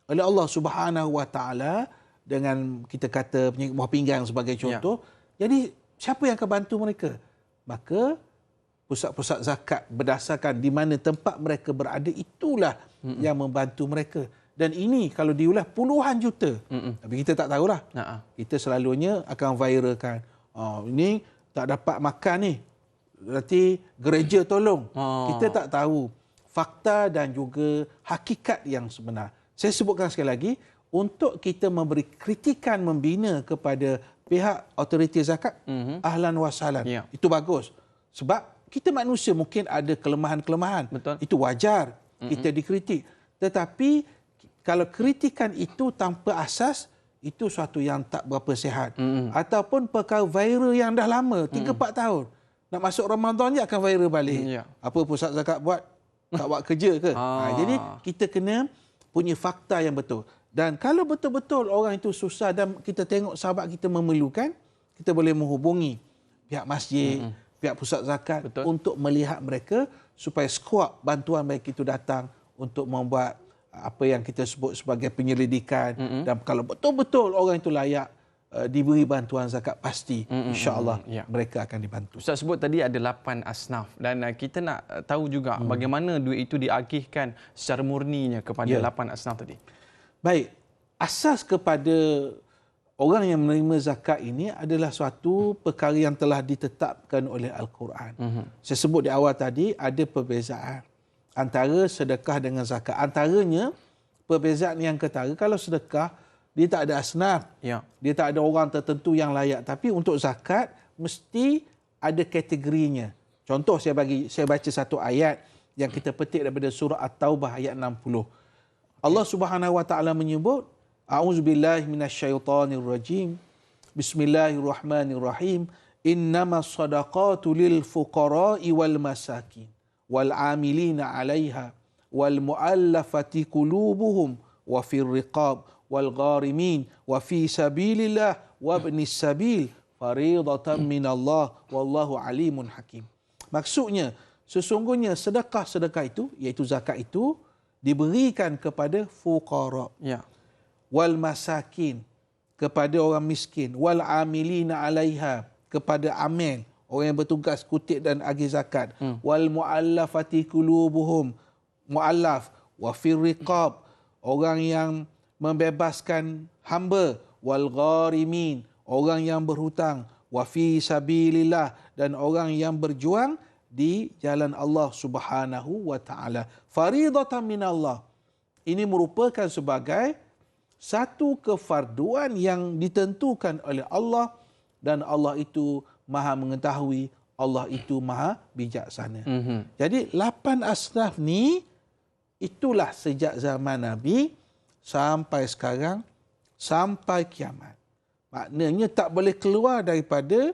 oleh Allah Subhanahu Wa Taala dengan kita kata penyakit buah pinggang sebagai contoh. Jadi siapa yang akan bantu mereka? Maka pusat-pusat zakat berdasarkan di mana tempat mereka berada, itulah yang membantu mereka. Dan ini kalau diulas puluhan juta. Tapi kita tak tahulah. Kita selalunya akan viralkan. Ini tak dapat makan ni, berarti gereja tolong. Kita tak tahu fakta dan juga hakikat yang sebenar. Saya sebutkan sekali lagi, untuk kita memberi kritikan membina kepada pihak otoriti zakat, ahlan wa sahlan. Itu bagus. Sebab kita manusia mungkin ada kelemahan-kelemahan. Betul. Itu wajar kita dikritik. Tetapi kalau kritikan itu tanpa asas, itu suatu yang tak berapa sihat. Ataupun perkara viral yang dah lama, 3-4 tahun. Nak masuk Ramadan je akan viral balik. Apa pusat zakat buat? Tak buat kerja ke? Jadi kita kena punya fakta yang betul. Dan kalau betul-betul orang itu susah dan kita tengok sahabat kita memerlukan, kita boleh menghubungi pihak masjid, pihak pusat zakat untuk melihat mereka supaya skuad bantuan mereka itu datang untuk membuat apa yang kita sebut sebagai penyelidikan. Dan kalau betul-betul orang itu layak diberi bantuan zakat, pasti insya-Allah mereka akan dibantu. Ustaz sebut tadi ada 8 asnaf dan kita nak tahu juga bagaimana duit itu diagihkan secara murninya kepada 8 asnaf tadi. Baik, asas kepada orang yang menerima zakat ini adalah suatu perkara yang telah ditetapkan oleh Al-Quran. Saya sebut di awal tadi ada perbezaan antara sedekah dengan zakat. Antaranya perbezaan yang ketara, kalau sedekah dia tak ada asnaf, dia tak ada orang tertentu yang layak. Tapi untuk zakat mesti ada kategorinya. Contoh saya baca satu ayat yang kita petik daripada surah At-Taubah ayat 60. Allah Subhanahu Wa Taala menyebut, A'udzubillahi minasyaitonirrajim. Bismillahirrahmanirrahim. Innamas sadaqatu lil fuqara'i wal masakin wal 'amilina 'alaiha wal mu'allafati qulubuhum wa fir riqab wal gharimin wa fi sabilillah wa ibnis sabil fariidatan minallah wallahu alimun hakim. Maksudnya sesungguhnya sedekah-sedekah itu, iaitu zakat itu, diberikan kepada fuqara, wal masakin, kepada orang miskin, wal amilina 'alaiha, kepada amil, orang yang bertugas kutip dan agih zakat, wal muallafati qulubuhum, muallaf, wa fir riqab, orang yang membebaskan hamba, wal gharimin, orang yang berhutang, wa fi sabilillah, dan orang yang berjuang di jalan Allah Subhanahu wa taala. Faridatan minallah. Ini merupakan sebagai satu kefarduan yang ditentukan oleh Allah, dan Allah itu Maha mengetahui, Allah itu Maha bijaksana. Jadi 8 asnaf ni itulah sejak zaman Nabi sampai sekarang, sampai kiamat. Maknanya tak boleh keluar daripada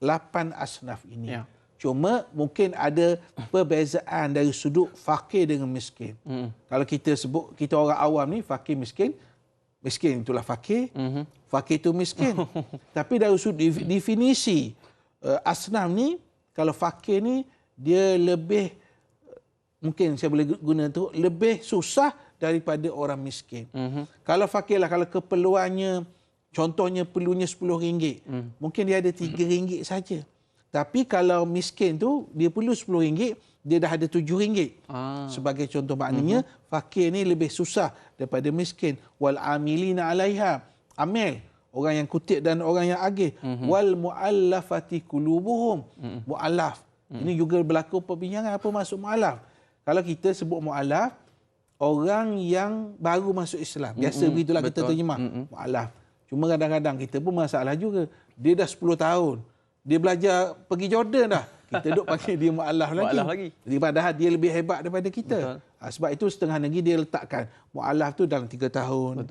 8 asnaf ini. Cuma mungkin ada perbezaan dari sudut fakir dengan miskin. Kalau kita sebut, kita orang awam ni fakir miskin, miskin itulah fakir, fakir itu miskin. Tapi dari sudut definisi asnaf ni, kalau fakir ni dia lebih, mungkin saya boleh guna tu, lebih susah daripada orang miskin. Kalau fakir lah, kalau keperluannya, contohnya perlunya RM10, mungkin dia ada RM3 saja. Tapi kalau miskin tu, dia perlu RM10, dia dah ada RM7. Sebagai contoh, maknanya fakir ni lebih susah daripada miskin. Wal amilina 'alaiha, amil, orang yang kutip dan orang yang agih. Wal muallafati qulubuhum, muallaf. Ini juga berlaku perbincangan apa maksud muallaf. Kalau kita sebut muallaf, orang yang baru masuk Islam. Biasa begitulah kita terjemah. Muallaf. Cuma kadang-kadang kita pun masalah juga. Dia dah 10 tahun. Dia belajar pergi Jordan dah. Kita duduk panggil dia mu'allaf lagi. Jadi padahal dia lebih hebat daripada kita. Sebab itu setengah negeri dia letakkan mu'allaf tu dalam 3 tahun.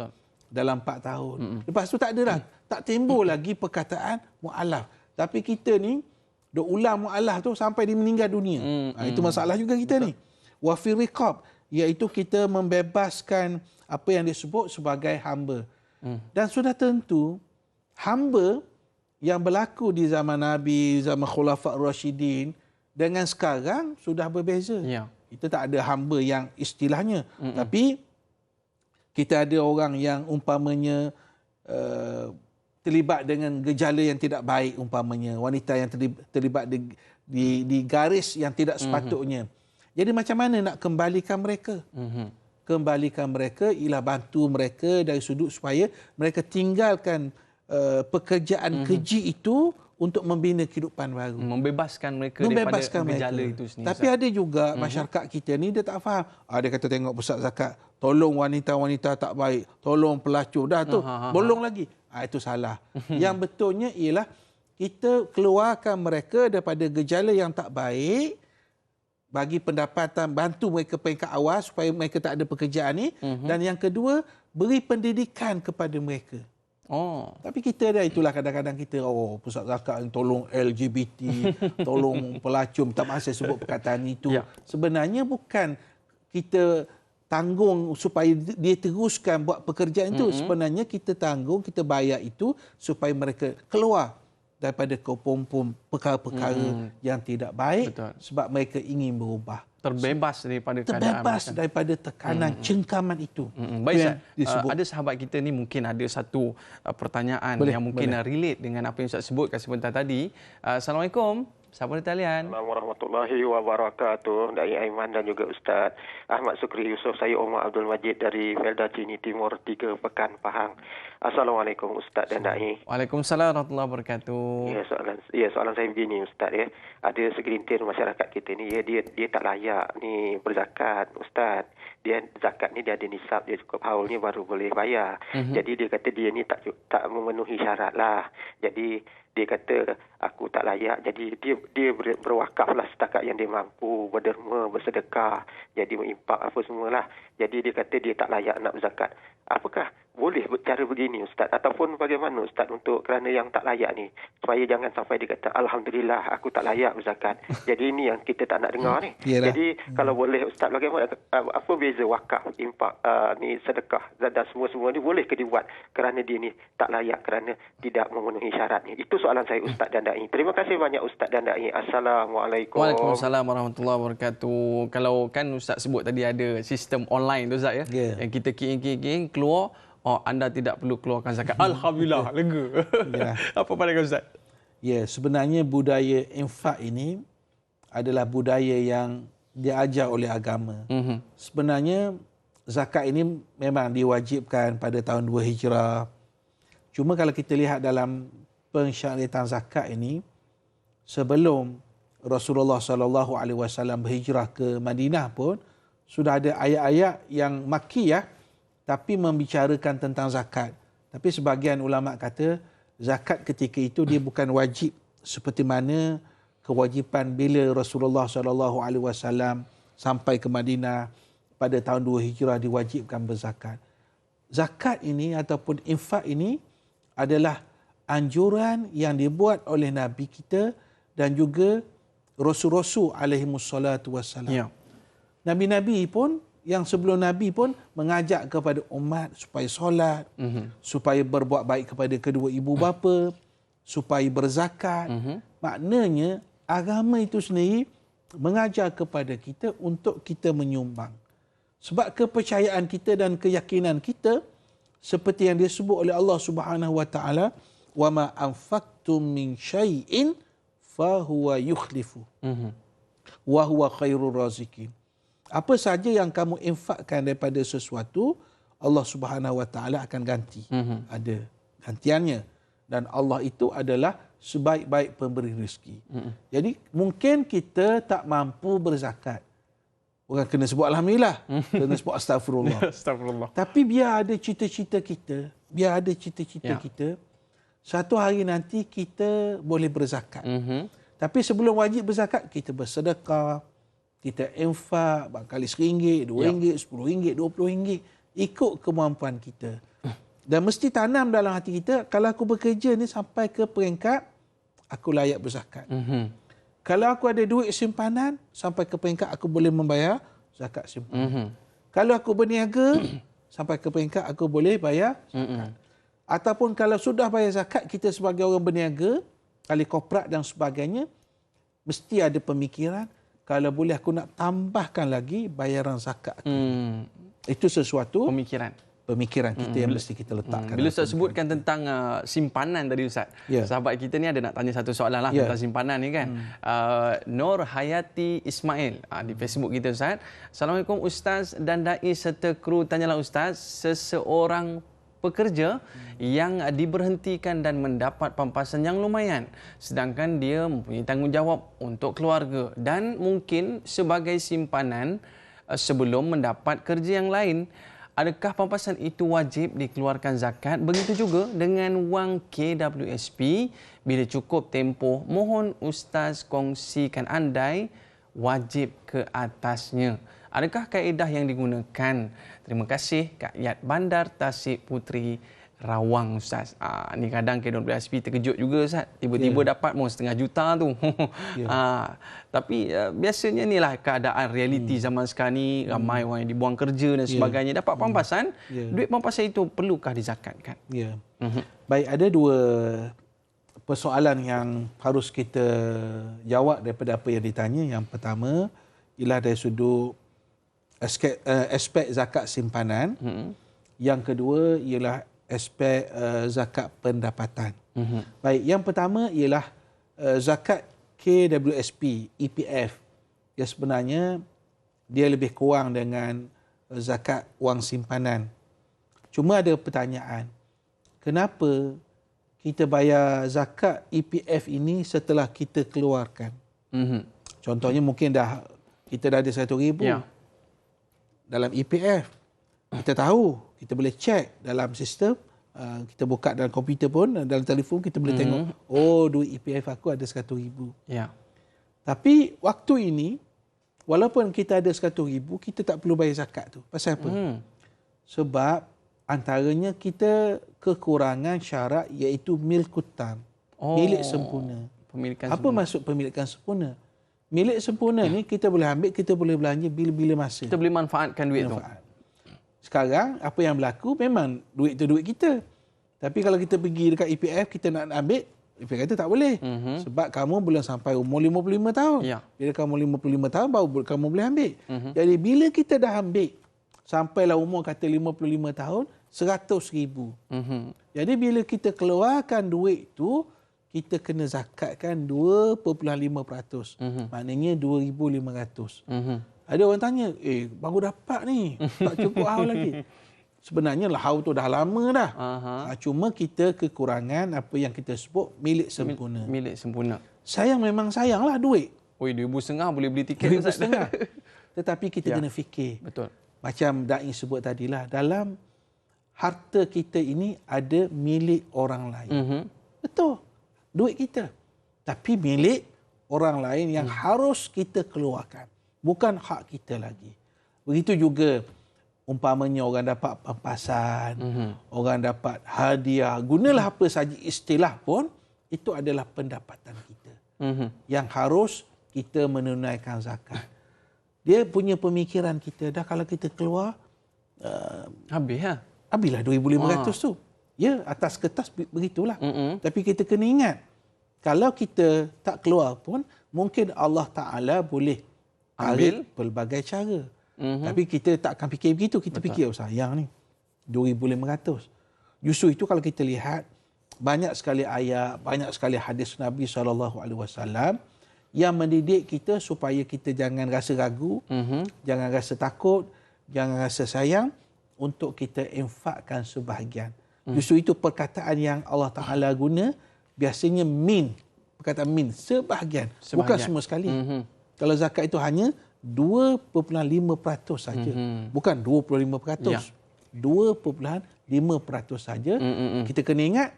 Dalam 4 tahun. Lepas tu tak ada dah. Tak timbul lagi perkataan mu'allaf. Tapi kita ni duk ulang mu'allaf tu sampai dia meninggal dunia. Itu masalah juga kita ni. Wa fi riqab, iaitu kita membebaskan apa yang disebut sebagai hamba. Dan sudah tentu hamba yang berlaku di zaman Nabi, zaman Khulafa' Rasyidin dengan sekarang sudah berbeza. Ya. Kita tak ada hamba yang istilahnya. Tapi kita ada orang yang umpamanya terlibat dengan gejala yang tidak baik, umpamanya wanita yang terlibat di garis yang tidak sepatutnya. Jadi macam mana nak kembalikan mereka? Kembalikan mereka ialah bantu mereka dari sudut supaya mereka tinggalkan pekerjaan keji itu untuk membina kehidupan baru. Membebaskan mereka daripada gejala itu sendiri. Tapi ada juga masyarakat kita ni dia tak faham. Dia kata tengok pusat zakat, tolong wanita-wanita tak baik, tolong pelacur. Dah tu, bolong lagi. Itu salah. Yang betulnya ialah kita keluarkan mereka daripada gejala yang tak baik, bagi pendapatan, bantu mereka peringkat awal supaya mereka tak ada pekerjaan ni. Dan yang kedua, beri pendidikan kepada mereka. Tapi kita dah itulah kadang-kadang kita pusat zakat tolong LGBT, tolong pelacur, tak mahu saya sebut perkataan itu. Sebenarnya bukan kita tanggung supaya dia teruskan buat pekerjaan itu. Sebenarnya kita tanggung, kita bayar itu supaya mereka keluar daripada kepompom perkara-perkara yang tidak baik. Betul. Sebab mereka ingin berubah. Terbebas daripada keadaan. Terbebas daripada tekanan, cengkaman itu. Baik, Ustaz. Ada sahabat kita ni mungkin ada satu pertanyaan yang mungkin relate dengan apa yang Ustaz sebutkan sebentar tadi. Assalamualaikum. Siapa di talian? Assalamualaikum warahmatullahi wabarakatuh. Dai Aiman dan juga Ustaz Ahmad Sukri Yusof. Saya Omar Abdul Majid dari Felda Cini Timur 3 Pekan Pahang. Assalamualaikum Ustaz dan Dai. Waalaikumsalam warahmatullahi wabarakatuh. Soalan saya begini Ustaz ya. Ada segelintir masyarakat kita ni dia tak layak ni berzakat Ustaz. Dia zakat ni dia ada nisab, dia cukup haulnya baru boleh bayar. Jadi dia kata dia ni tak memenuhi syarat lah. Jadi dia kata aku tak layak, jadi dia berwakaflah setakat yang dia mampu, berderma, bersedekah, jadi menginfak apa semualah. Jadi dia kata dia tak layak nak berzakat. Apakah boleh cara begini Ustaz, ataupun bagaimana Ustaz untuk kerana yang tak layak ni, supaya jangan sampai dia kata alhamdulillah aku tak layak berzakat. Jadi ini yang kita tak nak dengar ni. Jadi kalau boleh Ustaz, bagaimana, apa beza wakaf, infak, ni sedekah dan semua ni boleh ke dibuat kerana dia ni tak layak kerana tidak memenuhi syarat ni? Itu soalan saya Ustaz dan Dai. Terima kasih banyak Ustaz dan Dai. Assalamualaikum. Waalaikumsalam warahmatullahi wabarakatuh. Kalau kan Ustaz sebut tadi ada sistem online tu Ustaz ya. Yang kita king keluar, anda tidak perlu keluarkan zakat. Alhamdulillah, lega. Apa pandangan Ustaz? Sebenarnya budaya infak ini adalah budaya yang diajar oleh agama. Sebenarnya zakat ini memang diwajibkan pada tahun 2 Hijrah. Cuma kalau kita lihat dalam pensyariatan zakat ini, sebelum Rasulullah SAW berhijrah ke Madinah pun sudah ada ayat-ayat yang makkiyah tapi membicarakan tentang zakat. Tapi sebahagian ulama kata zakat ketika itu dia bukan wajib seperti mana kewajipan bila Rasulullah SAW sampai ke Madinah pada tahun 2 Hijrah diwajibkan berzakat. Zakat ini ataupun infak ini adalah anjuran yang dibuat oleh Nabi kita dan juga Rasul-Rasul alaihimussalatu wassalam. Nabi-Nabi pun, yang sebelum Nabi pun mengajak kepada umat supaya solat, supaya berbuat baik kepada kedua ibu bapa, supaya berzakat. Maknanya agama itu sendiri mengajar kepada kita untuk kita menyumbang. Sebab kepercayaan kita dan keyakinan kita seperti yang disebut oleh Allah Subhanahu wa taala, wa ma anfaqtum min syai'in fa huwa yukhlifu wa huwa khairur raziqin. Apa saja yang kamu infakkan daripada sesuatu, Allah Subhanahu wa taala akan ganti. Ada gantiannya, dan Allah itu adalah sebaik-baik pemberi rezeki. Jadi mungkin kita tak mampu berzakat. Bukan kena sebut alhamdulillah, kena sebut astagfirullah. Astagfirullah. Tapi biar ada cita-cita kita, kita, satu hari nanti kita boleh berzakat. Tapi sebelum wajib berzakat, kita bersedekah, kita infak, barangkali RM1, RM2, RM10, RM20, ikut kemampuan kita. Dan mesti tanam dalam hati kita, kalau aku bekerja ni sampai ke peringkat aku layak berzakat. Kalau aku ada duit simpanan, sampai ke peringkat aku boleh membayar zakat simpanan. Kalau aku berniaga, sampai ke peringkat aku boleh bayar zakat. Ataupun kalau sudah bayar zakat, kita sebagai orang berniaga, ahli korporat dan sebagainya, mesti ada pemikiran, kalau boleh aku nak tambahkan lagi bayaran zakat. Itu sesuatu pemikiran kita yang mesti kita letakkan. Bila Ustaz sebutkan tentang simpanan tadi Ustaz, sahabat kita ni ada nak tanya satu soalan lah tentang simpanan ni kan. Nur Hayati Ismail di Facebook kita Ustaz. Assalamualaikum Ustaz dan Dai serta kru Tanyalah Ustaz. Seseorang pekerja yang diberhentikan dan mendapat pampasan yang lumayan, sedangkan dia mempunyai tanggungjawab untuk keluarga dan mungkin sebagai simpanan sebelum mendapat kerja yang lain. Adakah pampasan itu wajib dikeluarkan zakat? Begitu juga dengan wang KWSP bila cukup tempoh. Mohon Ustaz kongsikan andai wajib ke atasnya. Adakah kaedah yang digunakan? Terima kasih Kak Yat Bandar Tasik Puteri Rawang Ustaz. Ni kadang KWSP terkejut juga Ustaz. Tiba-tiba dapat mau setengah juta tu. Tapi biasanya inilah keadaan realiti zaman sekarang ni. Ramai orang yang dibuang kerja dan sebagainya. Dapat pampasan. Duit pampasan itu perlukah dizakatkan? Baik, ada dua persoalan yang harus kita jawab daripada apa yang ditanya. Yang pertama ialah dari sudut aspek zakat simpanan. Yang kedua ialah aspek zakat pendapatan. Baik, yang pertama ialah zakat KWSP, EPF. Yang sebenarnya dia lebih kurang dengan zakat wang simpanan. Cuma ada pertanyaan, kenapa kita bayar zakat EPF ini setelah kita keluarkan? Contohnya mungkin kita dah ada 100,000 dalam EPF. Kita tahu, kita boleh cek dalam sistem, kita buka dalam komputer pun, dalam telefon kita boleh tengok, oh duit EPF aku ada 100,000. Tapi waktu ini, walaupun kita ada 100,000, kita tak perlu bayar zakat tu. Pasal apa? Sebab antaranya kita kekurangan syarat iaitu milkutam, milik sempurna. Apa maksud pemilikan sempurna? Milik sempurna ni kita boleh ambil, kita boleh belanja bila-bila masa. Kita boleh manfaatkan duit tu. Sekarang apa yang berlaku, memang duit tu duit kita. Tapi kalau kita pergi dekat EPF, kita nak ambil, EPF kata tak boleh. Sebab kamu belum sampai umur 55 tahun. Bila kamu 55 tahun, baru kamu boleh ambil. Jadi bila kita dah ambil, sampailah umur kata 55 tahun, 100,000. Jadi bila kita keluarkan duit tu, kita kena zakatkan 2.5%. Maknanya 2,500. Ada orang tanya, baru dapat ni, tak cukup haul lagi. Sebenarnya haul tu dah lama dah. Cuma kita kekurangan apa yang kita sebut milik sempurna. Milik sempurna. Sayang memang sayanglah duit. RM2,500 boleh beli tiket. RM2,500. Tetapi kita kena fikir. Betul. Macam Dai sebut tadilah, dalam harta kita ini ada milik orang lain. Betul. Duit kita. Tapi milik orang lain yang harus kita keluarkan. Bukan hak kita lagi. Begitu juga umpamanya orang dapat pampasan, orang dapat hadiah, gunalah apa saja istilah pun, itu adalah pendapatan kita. Yang harus kita menunaikan zakat. Dia punya pemikiran kita, dah kalau kita keluar, habislah 2,500 tu. Ya, atas kertas begitulah. Tapi kita kena ingat, kalau kita tak keluar pun, mungkin Allah Ta'ala boleh ambil pelbagai cara. Tapi kita tak akan fikir begitu. Kita fikir, oh sayang ni, 2,500. Justru itu kalau kita lihat, banyak sekali ayat, banyak sekali hadis Nabi SAW yang mendidik kita supaya kita jangan rasa ragu, jangan rasa takut, jangan rasa sayang untuk kita infakkan sebahagian. Justru itu perkataan yang Allah Ta'ala guna, biasanya perkataan sebahagian. Bukan semua sekali. Kalau zakat itu hanya 2.5% saja. Bukan 25%. 2.5% saja. Kita kena ingat,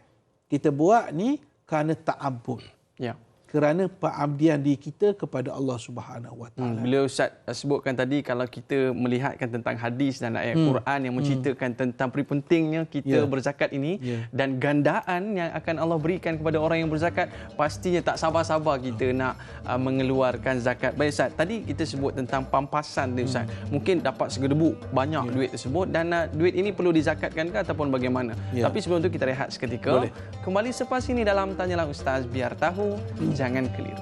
kita buat ni kerana ta'abbud. kerana pengabdian diri kita kepada Allah Subhanahu Wa Taala. Bila Ustaz sebutkan tadi, kalau kita melihatkan tentang hadis dan ayat Quran yang menceritakan tentang pentingnya kita berzakat ini dan gandaan yang akan Allah berikan kepada orang yang berzakat, pastinya tak sabar-sabar kita nak mengeluarkan zakat. Baik Ustaz, tadi kita sebut tentang pampasan ni Ustaz. Mungkin dapat segedebuk banyak duit tersebut dan duit ini perlu dizakatkan ke ataupun bagaimana? Tapi sebelum tu kita rehat seketika. Boleh. Kembali selepas ini dalam Tanyalah Ustaz, biar tahu jangan keliru.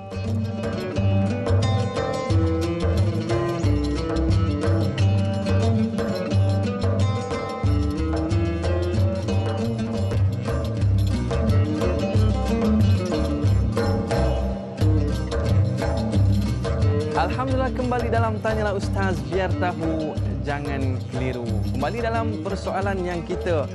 Alhamdulillah, kembali dalam Tanyalah Ustaz, biar tahu jangan keliru. Kembali dalam persoalan yang kita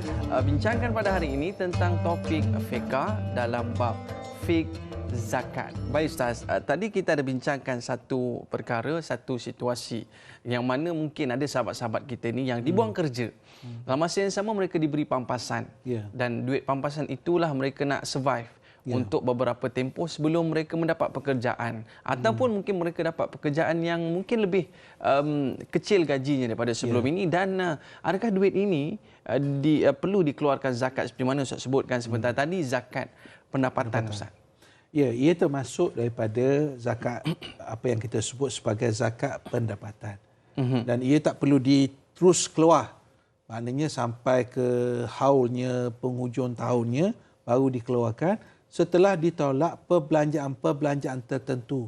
bincangkan pada hari ini tentang topik fiqh dalam bab fiqh zakat. Baik Ustaz, tadi kita ada bincangkan satu perkara, satu situasi yang mana mungkin ada sahabat-sahabat kita ni yang dibuang kerja. Dalam masa yang sama mereka diberi pampasan. Dan duit pampasan itulah mereka nak survive untuk beberapa tempoh sebelum mereka mendapat pekerjaan, ataupun mungkin mereka dapat pekerjaan yang mungkin lebih kecil gajinya daripada sebelum ini. Dan adakah duit ini perlu dikeluarkan zakat seperti mana Ustaz sebutkan sebentar tadi, zakat pendapatan Ustaz? Ya, ia termasuk daripada zakat apa yang kita sebut sebagai zakat pendapatan. Dan ia tak perlu terus keluar. Maknanya sampai ke haulnya penghujung tahunnya baru dikeluarkan, setelah ditolak perbelanjaan-perbelanjaan tertentu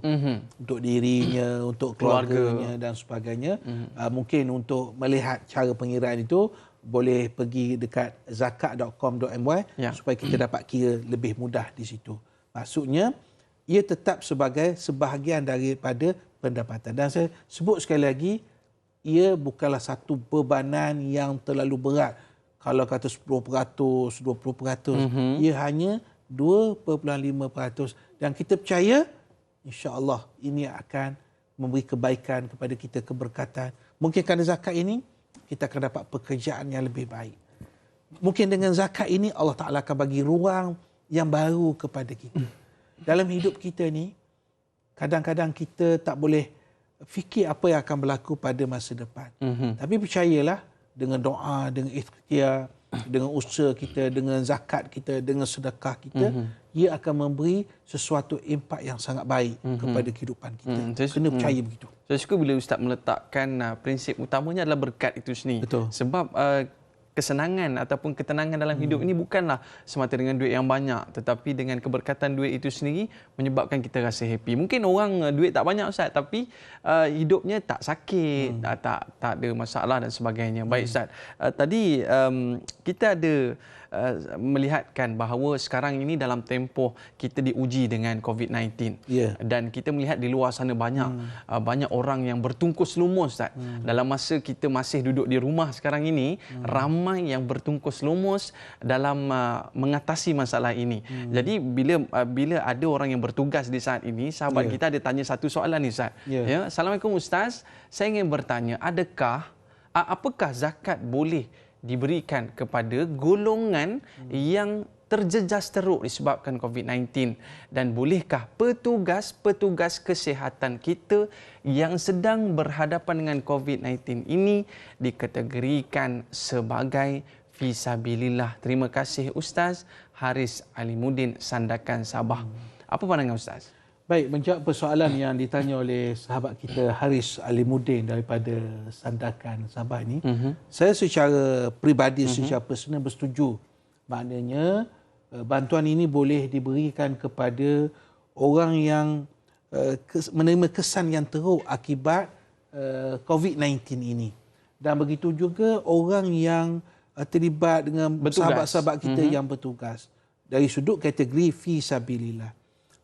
untuk dirinya, untuk keluarganya dan sebagainya. Mungkin untuk melihat cara pengiraan itu boleh pergi dekat zakat.com.my supaya kita dapat kira lebih mudah di situ. Maksudnya ia tetap sebagai sebahagian daripada pendapatan. Dan saya sebut sekali lagi, ia bukanlah satu bebanan yang terlalu berat. Kalau kata 10%, 20%, ia hanya 2.5%, dan kita percaya insya-Allah ini akan memberi kebaikan kepada kita, keberkatan. Mungkin kerana zakat ini kita akan dapat pekerjaan yang lebih baik. Mungkin dengan zakat ini Allah Taala akan bagi ruang yang baru kepada kita. Dalam hidup kita ni kadang-kadang kita tak boleh fikir apa yang akan berlaku pada masa depan. Tapi percayalah, dengan doa, dengan ikhtiar, dengan usaha kita, dengan zakat kita, dengan sedekah kita, ia akan memberi sesuatu impak yang sangat baik kepada kehidupan kita. Kena percaya begitu. Saya suka bila Ustaz meletakkan prinsip utamanya adalah berkat itu sendiri. Betul. Sebab kesenangan ataupun ketenangan dalam hidup ini bukanlah semata dengan duit yang banyak, tetapi dengan keberkatan duit itu sendiri menyebabkan kita rasa happy. Mungkin orang duit tak banyak Ustaz, tapi hidupnya tak sakit, tak ada masalah dan sebagainya. Baik Ustaz, tadi kita ada melihatkan bahawa sekarang ini dalam tempoh kita diuji dengan COVID-19. Dan kita melihat di luar sana banyak orang yang bertungkus lumus Ustaz. Dalam masa kita masih duduk di rumah sekarang ini, ramai yang bertungkus lumus dalam mengatasi masalah ini. Jadi bila ada orang yang bertugas di saat ini, sahabat kita ada tanya satu soalan ni Ustaz. Assalamualaikum Ustaz, saya ingin bertanya, apakah zakat boleh diberikan kepada golongan yang terjejas teruk disebabkan COVID-19, dan bolehkah petugas-petugas kesihatan kita yang sedang berhadapan dengan COVID-19 ini dikategorikan sebagai fisabilillah? Terima kasih Ustaz. Haris Alimuddin, Sandakan, Sabah. Apa pandangan Ustaz? Baik, menjawab persoalan yang ditanya oleh sahabat kita Haris Alimuddin daripada Sandakan, Sabah ini, saya secara peribadi, secara personal bersetuju. Maknanya bantuan ini boleh diberikan kepada orang yang menerima kesan yang teruk akibat COVID-19 ini. Dan begitu juga orang yang terlibat dengan sahabat-sahabat kita yang bertugas dari sudut kategori fisabilillah.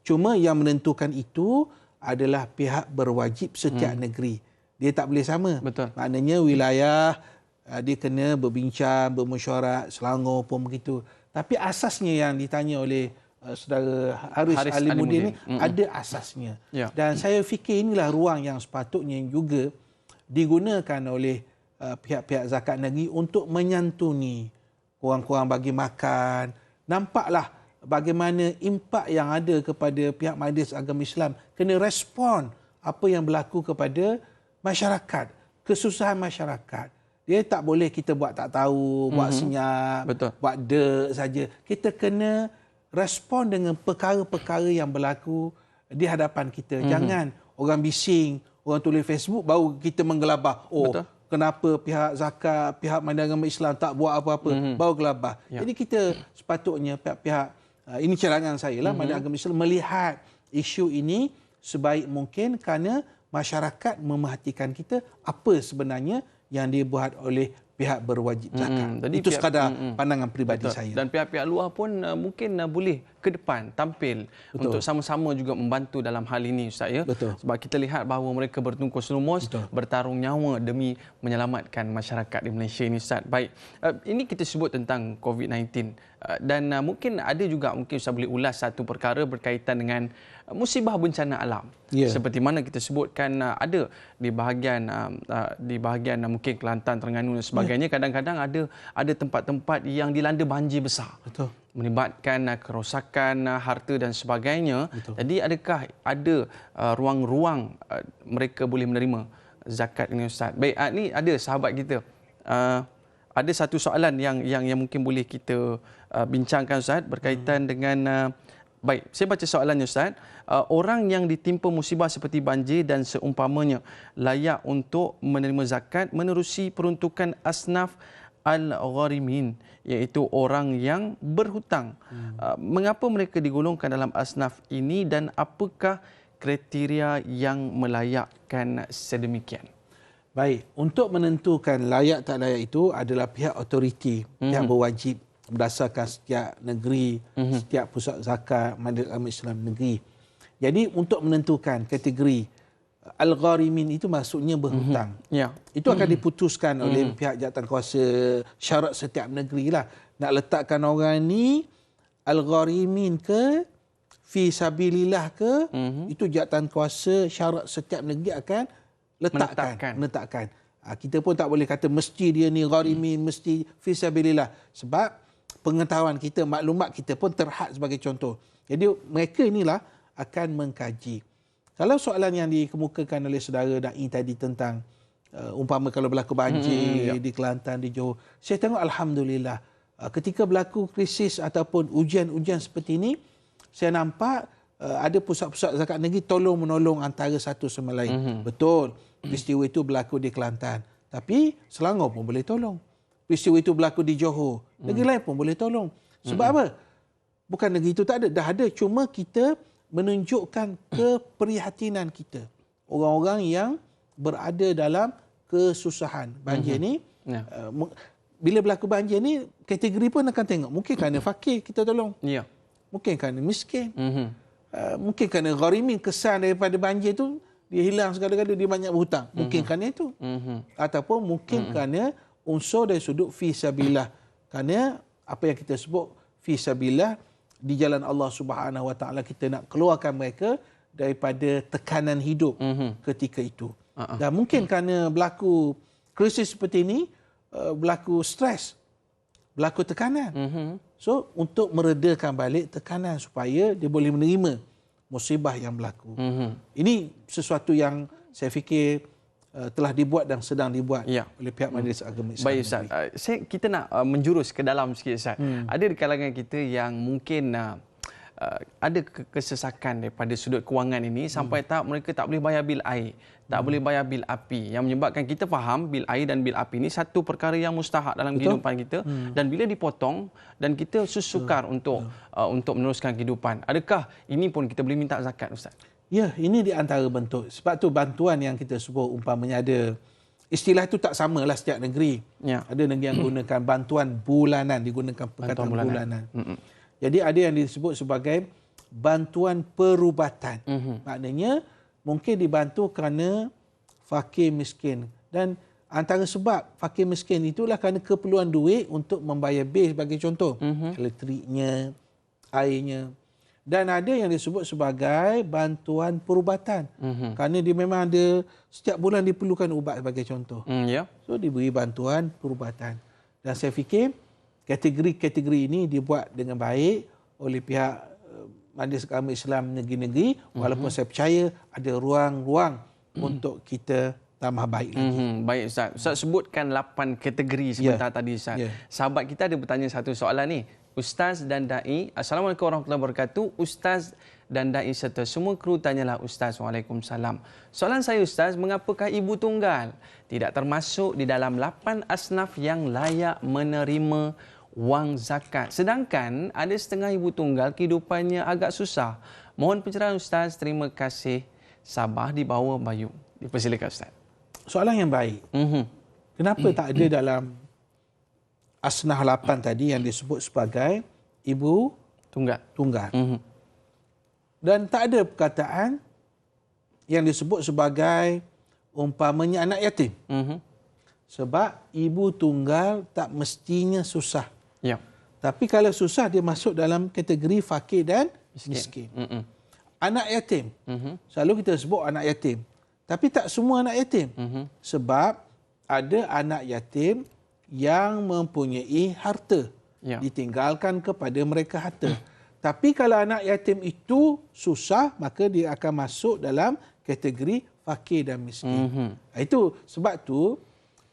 Cuma yang menentukan itu adalah pihak berwajib setiap negeri. Dia tak boleh sama. Betul. Maknanya wilayah dia kena berbincang, bermesyuarat, Selangor pun begitu. Tapi asasnya yang ditanya oleh saudara Haris Alimuddin ini ada asasnya. Dan saya fikir inilah ruang yang sepatutnya juga digunakan oleh pihak-pihak zakat negeri untuk menyantuni, kurang-kurang bagi makan. Nampaklah bagaimana impak yang ada kepada pihak Majlis Agama Islam, kena respon apa yang berlaku kepada masyarakat, kesusahan masyarakat. Dia tak boleh kita buat tak tahu, buat senyap, Betul. buat dek saja. Kita kena respon dengan perkara-perkara yang berlaku di hadapan kita. Jangan orang bising, orang tulis Facebook baru kita menggelabah. Oh, Betul. kenapa pihak zakat, pihak Majlis Agama Islam tak buat apa-apa, baru gelabah. Ya. Jadi kita sepatutnya pihak-pihak, ini cadangan saya lah, Majlis Agama Islam melihat isu ini sebaik mungkin kerana masyarakat memerhatikan kita apa sebenarnya yang dibuat oleh pihak berwajib zakat. Jadi Itu pihak- sekadar pandangan peribadi Betul. saya. Dan pihak-pihak luar pun mungkin boleh ke depan tampil untuk sama-sama juga membantu dalam hal ini, Ustaz, ya. Betul. Sebab kita lihat bahawa mereka bertungkus lumus, Betul. bertarung nyawa demi menyelamatkan masyarakat di Malaysia ini, Ustaz. Baik, ini kita sebut tentang COVID-19 dan mungkin ada juga, mungkin Ustaz boleh ulas satu perkara berkaitan dengan musibah bencana alam. Ya. Seperti mana kita sebutkan ada di bahagian mungkin Kelantan, Terengganu dan sebagainya, kadang-kadang ada tempat-tempat yang dilanda banjir besar. Betul. Melibatkan kerosakan harta dan sebagainya. Betul. Jadi adakah ada ruang-ruang mereka boleh menerima zakat ini, Ustaz? Baik, ni ada sahabat kita. Ada satu soalan yang mungkin boleh kita bincangkan, Ustaz, berkaitan dengan baik, saya baca soalannya, Ustaz. Orang yang ditimpa musibah seperti banjir dan seumpamanya layak untuk menerima zakat menerusi peruntukan asnaf al-gharimin, iaitu orang yang berhutang. Mengapa mereka digolongkan dalam asnaf ini dan apakah kriteria yang melayakkan sedemikian? Baik, untuk menentukan layak tak layak itu adalah pihak autoriti, pihak berwajib berdasarkan setiap negeri, setiap pusat zakat, Majlis Agama Islam negeri. Jadi untuk menentukan kategori al-gharimin itu maksudnya berhutang. Ya. Itu akan diputuskan oleh pihak jawatankuasa syarat setiap negeri lah. Nak letakkan orang ni al-gharimin ke, fi sabilillah ke, itu jawatankuasa syarat setiap negeri akan menetapkan. Kita pun tak boleh kata mesti dia ni gharimin, mesti fi sabilillah. Sebab pengetahuan kita, maklumat kita pun terhad sebagai contoh. Jadi mereka inilah akan mengkaji. Kalau soalan yang dikemukakan oleh saudara Da'i tadi tentang umpama kalau berlaku banjir di Kelantan, di Johor, saya tengok alhamdulillah ketika berlaku krisis ataupun ujian-ujian seperti ini, saya nampak ada pusat-pusat zakat negeri tolong-menolong antara satu sama lain. Betul, peristiwa itu berlaku di Kelantan, tapi Selangor pun boleh tolong. Peristiwa itu berlaku di Johor, negeri lain pun boleh tolong. Sebab apa? Bukan negeri itu tak ada, dah ada, cuma kita menunjukkan keprihatinan kita. Orang-orang yang berada dalam kesusahan. Banjir ni, bila berlaku banjir ni, kategori pun akan tengok. Mungkin kerana fakir kita tolong. Ya. Mungkin kerana miskin. Mungkin kerana gharimin, kesan daripada banjir tu, dia hilang segala-gala, dia banyak berhutang. Mungkin kerana itu. Ataupun mungkin kerana unsur dari sudut fi sabilillah. Kerana apa yang kita sebut fi sabilillah, di jalan Allah Subhanahu Wa Taala, kita nak keluarkan mereka daripada tekanan hidup ketika itu. Dan mungkin kerana berlaku krisis seperti ini, berlaku stres, berlaku tekanan. So untuk meredakan balik tekanan supaya dia boleh menerima musibah yang berlaku. Ini sesuatu yang saya fikir telah dibuat dan sedang dibuat oleh pihak Majlis Agama Islam. Baik, Ustaz. Kita nak menjurus ke dalam sikit, Ustaz. Ada di kalangan kita yang mungkin ada kesesakan daripada sudut kewangan ini sampai tahap mereka tak boleh bayar bil air, tak boleh bayar bil api, yang menyebabkan kita faham bil air dan bil api ini satu perkara yang mustahak dalam kehidupan kita, dan bila dipotong dan kita sukar untuk meneruskan kehidupan. Adakah ini pun kita boleh minta zakat, Ustaz? Ya, ini di antara bentuk. Sebab tu bantuan yang kita sebut umpamanya ada, istilah itu tak samalah setiap negeri. Ya. Ada negeri yang gunakan bantuan bulanan, digunakan perkataan bulanan. Jadi ada yang disebut sebagai bantuan perubatan. Maknanya mungkin dibantu kerana fakir miskin. Dan antara sebab fakir miskin itulah kerana keperluan duit untuk membayar bil sebagai contoh. Elektriknya, airnya. Dan ada yang disebut sebagai bantuan perubatan. Kerana dia memang ada, setiap bulan diperlukan ubat sebagai contoh. So diberi bantuan perubatan. Dan saya fikir kategori-kategori ini dibuat dengan baik oleh pihak Majlis Agama Islam negeri-negeri, walaupun saya percaya ada ruang-ruang untuk kita tambah baik lagi. Baik Ustaz. Ustaz sebutkan 8 kategori sebentar tadi Ustaz. Sahabat kita ada bertanya satu soalan ni. Ustaz dan Da'i, Assalamualaikum warahmatullahi wabarakatuh. Ustaz dan Da'i serta semua kru tanyalah Ustaz. Waalaikumsalam. Soalan saya Ustaz, mengapakah ibu tunggal tidak termasuk di dalam 8 asnaf yang layak menerima wang zakat? Sedangkan ada setengah ibu tunggal kehidupannya agak susah. Mohon pencerahan Ustaz. Terima kasih. Sabah di bawah Bayu. Dipersilakan Ustaz. Soalan yang baik. Kenapa tak ada dalam asnaf 8 tadi yang disebut sebagai ibu tunggal? Dan tak ada perkataan yang disebut sebagai umpamanya anak yatim. Sebab ibu tunggal tak mestinya susah. Tapi kalau susah, dia masuk dalam kategori fakir dan miskin. Anak yatim, selalu kita sebut anak yatim. Tapi tak semua anak yatim. Sebab ada anak yatim yang mempunyai harta. Ditinggalkan kepada mereka harta. Tapi kalau anak yatim itu susah, maka dia akan masuk dalam kategori fakir dan miskin. Itu sebab tu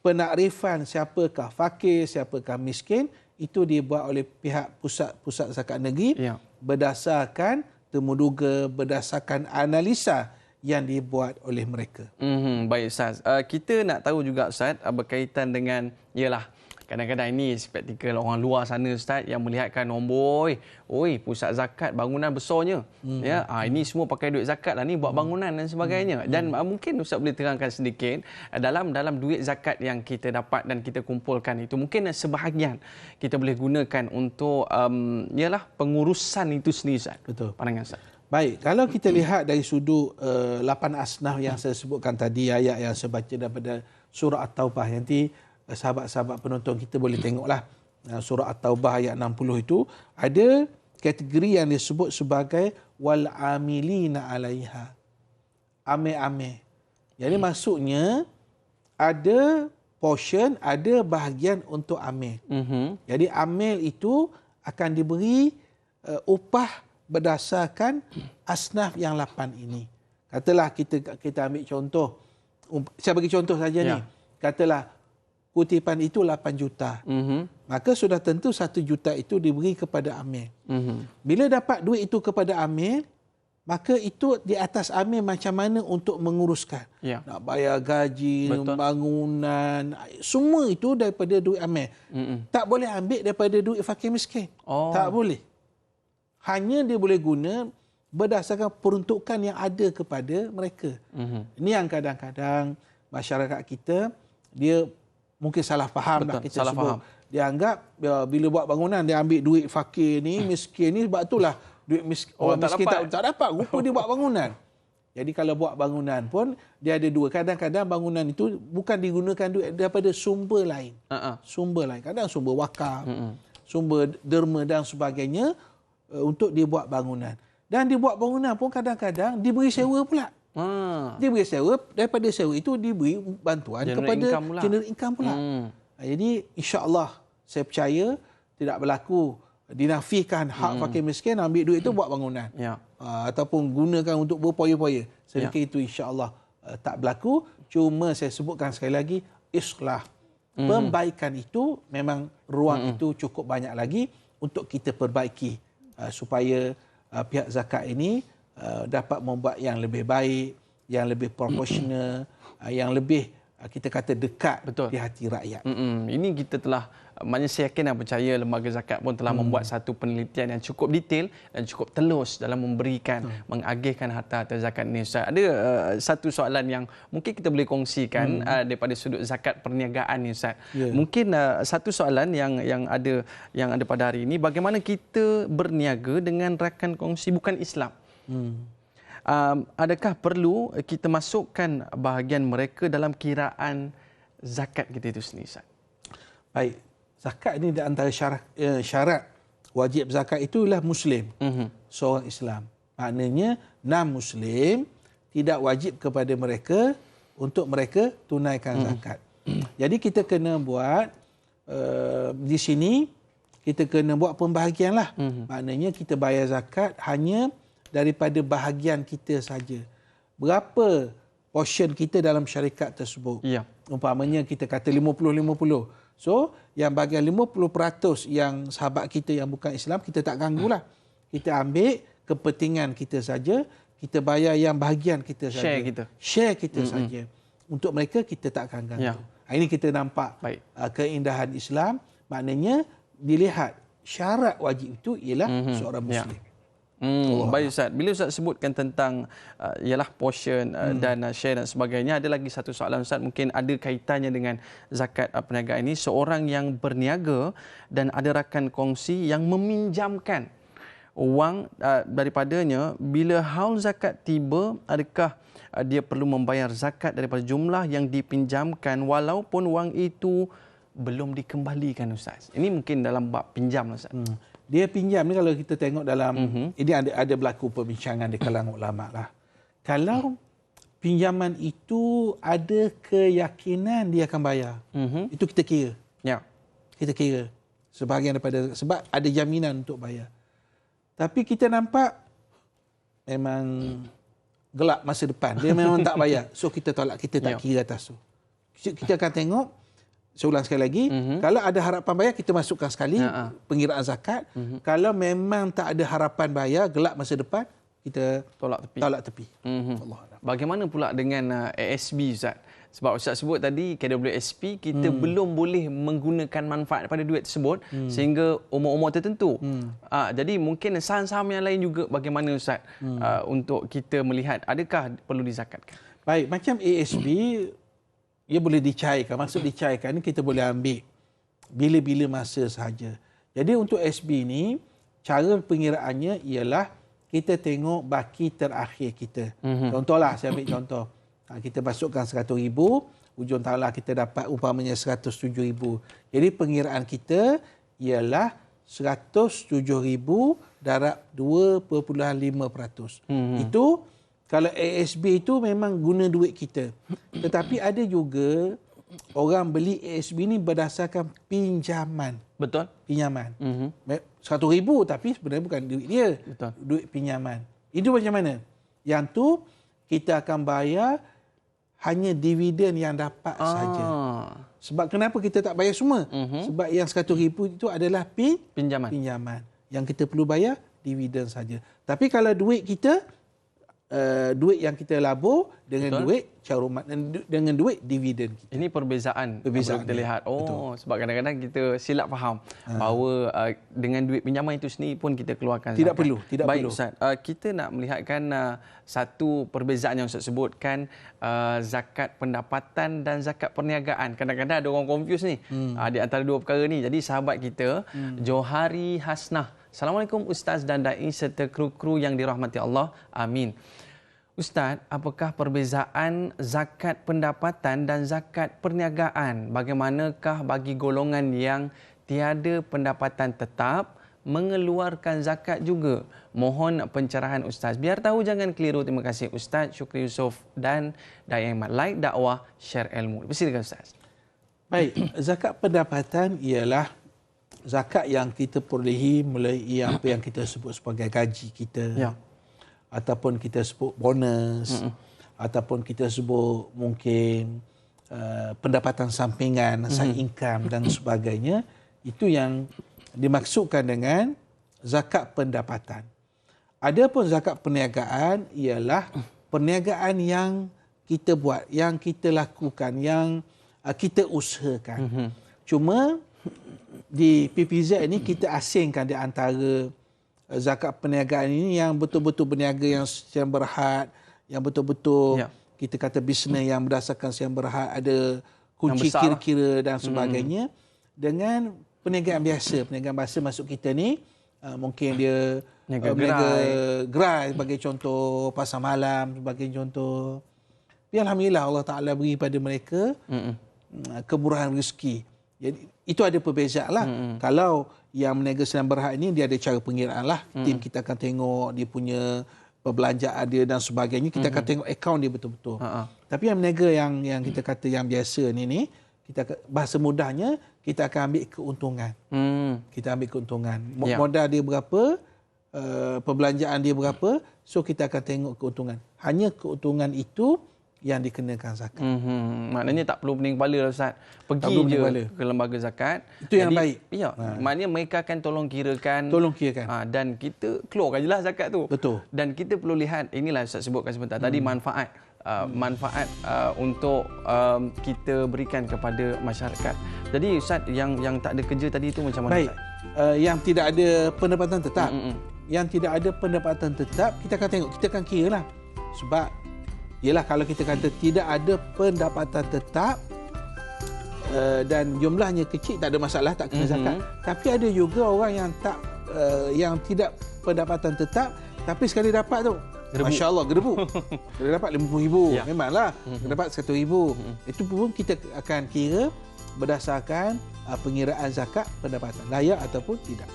penakrifan siapakah fakir, siapakah miskin, itu dibuat oleh pihak pusat zakat negeri berdasarkan temuduga, berdasarkan analisa yang dibuat oleh mereka. Baik Ustaz. Kita nak tahu juga Ustaz berkaitan dengan kadang-kadang ini spektikal orang luar sana Ustaz yang melihatkan pusat zakat bangunan besarnya. Ini semua pakai duit zakat lah ni buat bangunan dan sebagainya. Dan mungkin Ustaz boleh terangkan sedikit dalam duit zakat yang kita dapat dan kita kumpulkan itu mungkin sebahagian kita boleh gunakan untuk pengurusan itu sendiri Ustaz. Betul. Pandangan Ustaz. Baik, kalau kita lihat dari sudut 8 asnaf yang saya sebutkan tadi, ayat yang saya baca daripada surah At-Taubah, nanti sahabat-sahabat penonton kita boleh tengoklah surah At-Taubah ayat 60 itu ada kategori yang disebut sebagai wal amilina 'alaiha. Amil-amil. Jadi maksudnya ada portion, ada bahagian untuk amil. Jadi amil itu akan diberi upah berdasarkan asnaf yang 8 ini. Katalah kita ambil contoh, saya bagi contoh saja ni. Katalah kutipan itu 8 juta. Maka sudah tentu 1 juta itu diberi kepada amil. Bila dapat duit itu kepada amil, maka itu di atas amil macam mana untuk menguruskan. Nak bayar gaji, bangunan, semua itu daripada duit amil. Tak boleh ambil daripada duit fakir miskin. Tak boleh. Hanya dia boleh guna berdasarkan peruntukan yang ada kepada mereka. Ini yang kadang-kadang masyarakat kita, dia mungkin salah faham. Kita salah sebut. Dia anggap bila buat bangunan, dia ambil duit fakir ni, miskin ni, sebab itulah duit orang miskin tak dapat. Rupa dia buat bangunan. Jadi kalau buat bangunan pun, dia ada dua. Kadang-kadang bangunan itu bukan digunakan duit daripada sumber lain. Sumber lain. Kadang sumber wakaf, sumber derma dan sebagainya, untuk dibuat bangunan. Dan dibuat bangunan pun kadang-kadang diberi sewa pula. Diberi sewa, daripada sewa itu diberi bantuan kepada generate income pula. Jadi insya-Allah saya percaya tidak berlaku dinafikan hak fakir miskin, ambil duit itu buat bangunan. Ataupun gunakan untuk berpoya-poya. Saya fikir itu insya-Allah tak berlaku. Cuma saya sebutkan sekali lagi, islah. Perbaikan itu memang ruang itu cukup banyak lagi untuk kita perbaiki. Supaya pihak zakat ini dapat membuat yang lebih baik, yang lebih proporsional, yang lebih kita kata dekat di hati rakyat. Ini kita telah, maknanya saya yakin dan percaya lembaga zakat pun telah membuat satu penelitian yang cukup detail dan cukup telus dalam memberikan, mengagihkan harta zakat ini. Ustaz, ada satu soalan yang mungkin kita boleh kongsikan daripada sudut zakat perniagaan ni Ustaz. Mungkin satu soalan yang ada pada hari ini, bagaimana kita berniaga dengan rakan kongsi bukan Islam? Adakah perlu kita masukkan bahagian mereka dalam kiraan zakat kita itu sendiri Ustaz? Baik. Zakat ini di antara syarat wajib zakat itulah Muslim. Seorang Islam. Maknanya non-Muslim tidak wajib kepada mereka untuk mereka tunaikan zakat. Jadi kita kena buat di sini, kita kena buat pembahagian lah. Maknanya kita bayar zakat hanya daripada bahagian kita saja. Berapa portion kita dalam syarikat tersebut? Ya. Umpamanya kita kata 50-50. So, yang bahagian 50% yang sahabat kita yang bukan Islam, kita tak ganggulah. Kita ambil kepentingan kita saja, kita bayar yang bahagian kita saja. Share kita saja. Untuk mereka, kita tak akan ganggu. Ya. Ini kita nampak keindahan Islam. Maknanya, dilihat syarat wajib itu ialah seorang Muslim. Baik Ustaz, bila Ustaz sebutkan tentang ialah portion dan share dan sebagainya, ada lagi satu soalan Ustaz, mungkin ada kaitannya dengan zakat perniagaan ini. Seorang yang berniaga dan ada rakan kongsi yang meminjamkan wang daripadanya, bila haul zakat tiba, adakah dia perlu membayar zakat daripada jumlah yang dipinjamkan walaupun wang itu belum dikembalikan Ustaz? Ini mungkin dalam bab pinjam Ustaz. Dia pinjam ni, kalau kita tengok dalam ini ada berlaku perbincangan di kalangan ulama lah. Kalau pinjaman itu ada keyakinan dia akan bayar, itu kita kira. Ya. Kita kira sebahagian daripada, sebab ada jaminan untuk bayar. Tapi kita nampak memang gelap masa depan, dia memang tak bayar. So kita tolak, kita tak kira atas tu. Kita akan tengok. Saya ulang sekali lagi, kalau ada harapan bayar, kita masukkan sekali pengiraan zakat. Kalau memang tak ada harapan bayar, gelap masa depan, kita tolak tepi. Allah. Bagaimana pula dengan ASB Ustaz? Sebab Ustaz sebut tadi, KWSP, kita belum boleh menggunakan manfaat pada duit tersebut sehingga umur-umur tertentu. Jadi mungkin saham-saham yang lain juga bagaimana Ustaz untuk kita melihat adakah perlu dizakatkan? Baik, macam ASB, ia boleh dicairkan. Maksud dicairkan ni kita boleh ambil bila-bila masa sahaja. Jadi untuk SB ni, cara pengiraannya ialah kita tengok baki terakhir kita. Contohlah, saya ambil contoh. Kita masukkan 100,000, ujung tahun lah kita dapat umpamanya 107,000. Jadi pengiraan kita ialah 107,000 darab 2.5%. Itu kalau ASB itu memang guna duit kita. Tetapi ada juga orang beli ASB ni berdasarkan pinjaman. Betul. Pinjaman. 100,000 tapi sebenarnya bukan duit dia. Betul. Duit pinjaman. Itu macam mana? Yang tu kita akan bayar hanya dividen yang dapat saja. Sebab kenapa kita tak bayar semua? Sebab yang 100,000 itu adalah pinjaman. Yang kita perlu bayar dividen saja. Tapi kalau duit kita, duit yang kita labur dengan duit caruman, dengan duit dividen kita. Ini perbezaan kita lihat. Sebab kadang-kadang kita silap faham bahawa dengan duit pinjaman itu sendiri pun kita keluarkan tidak zakat. perlu. Baik Ustaz, kita nak melihatkan satu perbezaan yang Ustaz sebutkan, zakat pendapatan dan zakat perniagaan. Kadang-kadang ada orang confuse ni di antara dua perkara ni. Jadi sahabat kita Johari Hasnah, Assalamualaikum Ustaz dan Da'i serta kru-kru yang dirahmati Allah. Amin. Ustaz, apakah perbezaan zakat pendapatan dan zakat perniagaan? Bagaimanakah bagi golongan yang tiada pendapatan tetap mengeluarkan zakat juga? Mohon pencerahan Ustaz. Biar tahu jangan keliru. Terima kasih Ustaz Syukri Yusof dan Da'i Ahmad. Like dakwah, share ilmu. Silakan Ustaz. Baik, zakat pendapatan ialah zakat yang kita perolehi melalui apa yang kita sebut sebagai gaji kita. Ataupun kita sebut bonus, ataupun kita sebut mungkin pendapatan sampingan, side income dan sebagainya. Itu yang dimaksudkan dengan zakat pendapatan. Adapun zakat perniagaan ialah perniagaan yang kita buat, yang kita lakukan, yang kita usahakan. Cuma di PPZ ini kita asingkan di antara zakat perniagaan ini yang betul-betul berniaga yang secara berhad, yang betul-betul kita kata bisnes yang berdasarkan secara berhad, ada kunci kira-kira dan sebagainya, dengan perniagaan biasa. Perniagaan biasa masuk kita ni mungkin dia berniaga gerai sebagai contoh, pasar malam sebagai contoh. Tapi alhamdulillah Allah Taala beri pada mereka kemurahan rezeki. Jadi itu ada perbezaan lah. Kalau yang berniaga sedang berhad ini, dia ada cara pengiraan lah. Tim kita akan tengok dia punya perbelanjaan dia dan sebagainya. Kita akan tengok akaun dia betul-betul. Tapi yang berniaga yang kita kata yang biasa ni, bahasa mudahnya kita akan ambil keuntungan. Kita ambil keuntungan. Modal dia berapa, perbelanjaan dia berapa, so kita akan tengok keuntungan. Hanya keuntungan itu yang dikenakan zakat. Maknanya tak perlu pening kepala, Ustaz. Pergi je ke lembaga zakat. Itu yang baik. Ya, maknanya mereka akan tolong kirakan. Dan kita keluarkan je lah zakat tu. Betul. Dan kita perlu lihat, inilah Ustaz sebutkan sebentar tadi, manfaat. Untuk kita berikan kepada masyarakat. Jadi Ustaz, yang tak ada kerja tadi itu macam mana? Baik. Yang tidak ada pendapatan tetap. Yang tidak ada pendapatan tetap, kita akan tengok, kita akan kira lah. Sebab ialah kalau kita kata tidak ada pendapatan tetap dan jumlahnya kecil, tak ada masalah, tak kena zakat. Tapi ada juga orang yang tidak pendapatan tetap, tapi sekali dapat tu, Masya Allah, gedebu. Dia dapat RM50,000. Ya. Memanglah, dapat RM100,000. Itu pun kita akan kira berdasarkan pengiraan zakat pendapatan. Layak ataupun tidak.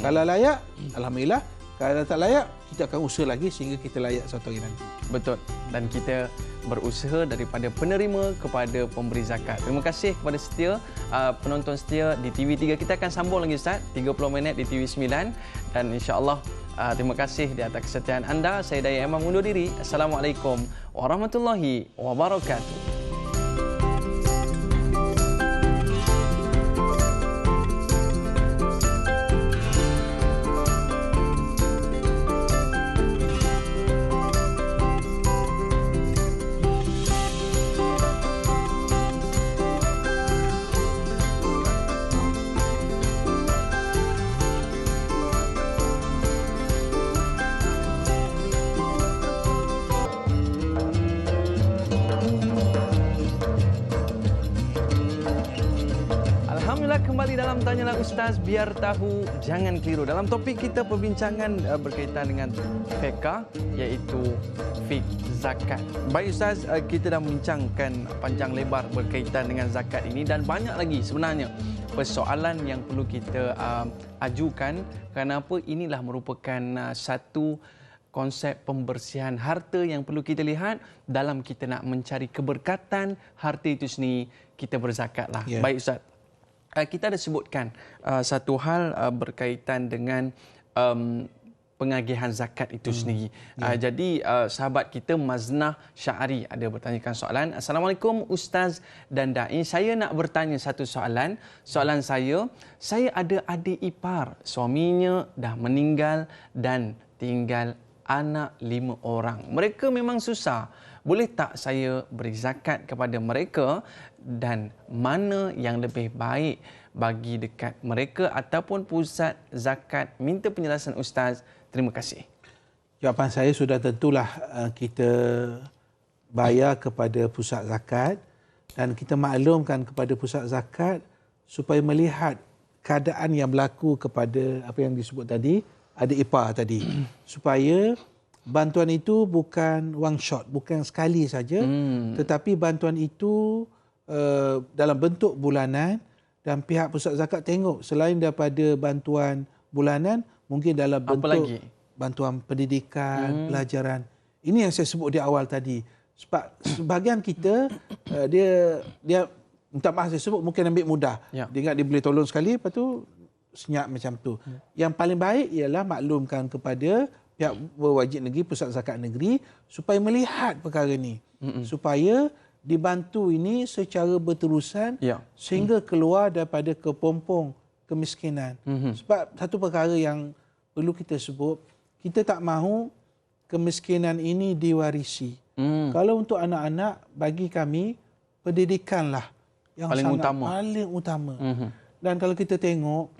Kalau layak, Alhamdulillah. Kalau tak layak, kita akan usaha lagi sehingga kita layak suatu hari nanti. Betul. Dan kita berusaha daripada penerima kepada pemberi zakat. Terima kasih kepada penonton setia di TV3. Kita akan sambung lagi Ustaz, 30 minit di TV9. Dan insya-Allah terima kasih di atas kesetiaan anda. Saya Dayang Iman undur diri. Assalamualaikum warahmatullahi wabarakatuh. Kembali dalam Tanyalah Ustaz, biar tahu jangan keliru. Dalam topik kita perbincangan berkaitan dengan fiqh, iaitu fiqh zakat. Baik Ustaz, kita dah membincangkan panjang lebar berkaitan dengan zakat ini dan banyak lagi sebenarnya persoalan yang perlu kita ajukan. Kenapa inilah merupakan satu konsep pembersihan harta yang perlu kita lihat dalam kita nak mencari keberkatan harta itu sendiri, kita berzakatlah. Yeah. Baik Ustaz. Kita ada sebutkan satu hal berkaitan dengan pengagihan zakat itu sendiri. Jadi sahabat kita Maznah Syari ada bertanyakan soalan. Assalamualaikum Ustaz dan Da'i. Saya nak bertanya satu soalan. Soalan saya ada adik ipar. Suaminya dah meninggal dan tinggal anak 5 orang. Mereka memang susah. Boleh tak saya beri zakat kepada mereka dan mana yang lebih baik bagi dekat mereka ataupun pusat zakat? Minta penjelasan Ustaz. Terima kasih. Jawapan saya sudah tentulah kita bayar kepada pusat zakat dan kita maklumkan kepada pusat zakat supaya melihat keadaan yang berlaku kepada apa yang disebut tadi, adik ipar tadi. Supaya bantuan itu bukan one shot, bukan sekali saja, tetapi bantuan itu dalam bentuk bulanan dan pihak pusat zakat tengok selain daripada bantuan bulanan, mungkin dalam bentuk bantuan pendidikan, pelajaran. Ini yang saya sebut di awal tadi. Sebab sebahagian kita dia minta maaf saya sebut mungkin ambil mudah. Ya. Dia ingat dia boleh tolong sekali, lepas tu senyap macam tu. Yang paling baik ialah maklumkan kepada pihak berwajib negeri, pusat zakat negeri supaya melihat perkara ini. Supaya dibantu ini secara berterusan sehingga keluar daripada kepompong kemiskinan. Sebab satu perkara yang perlu kita sebut, kita tak mahu kemiskinan ini diwarisi. Kalau untuk anak-anak, bagi kami pendidikanlah yang paling utama. Dan kalau kita tengok,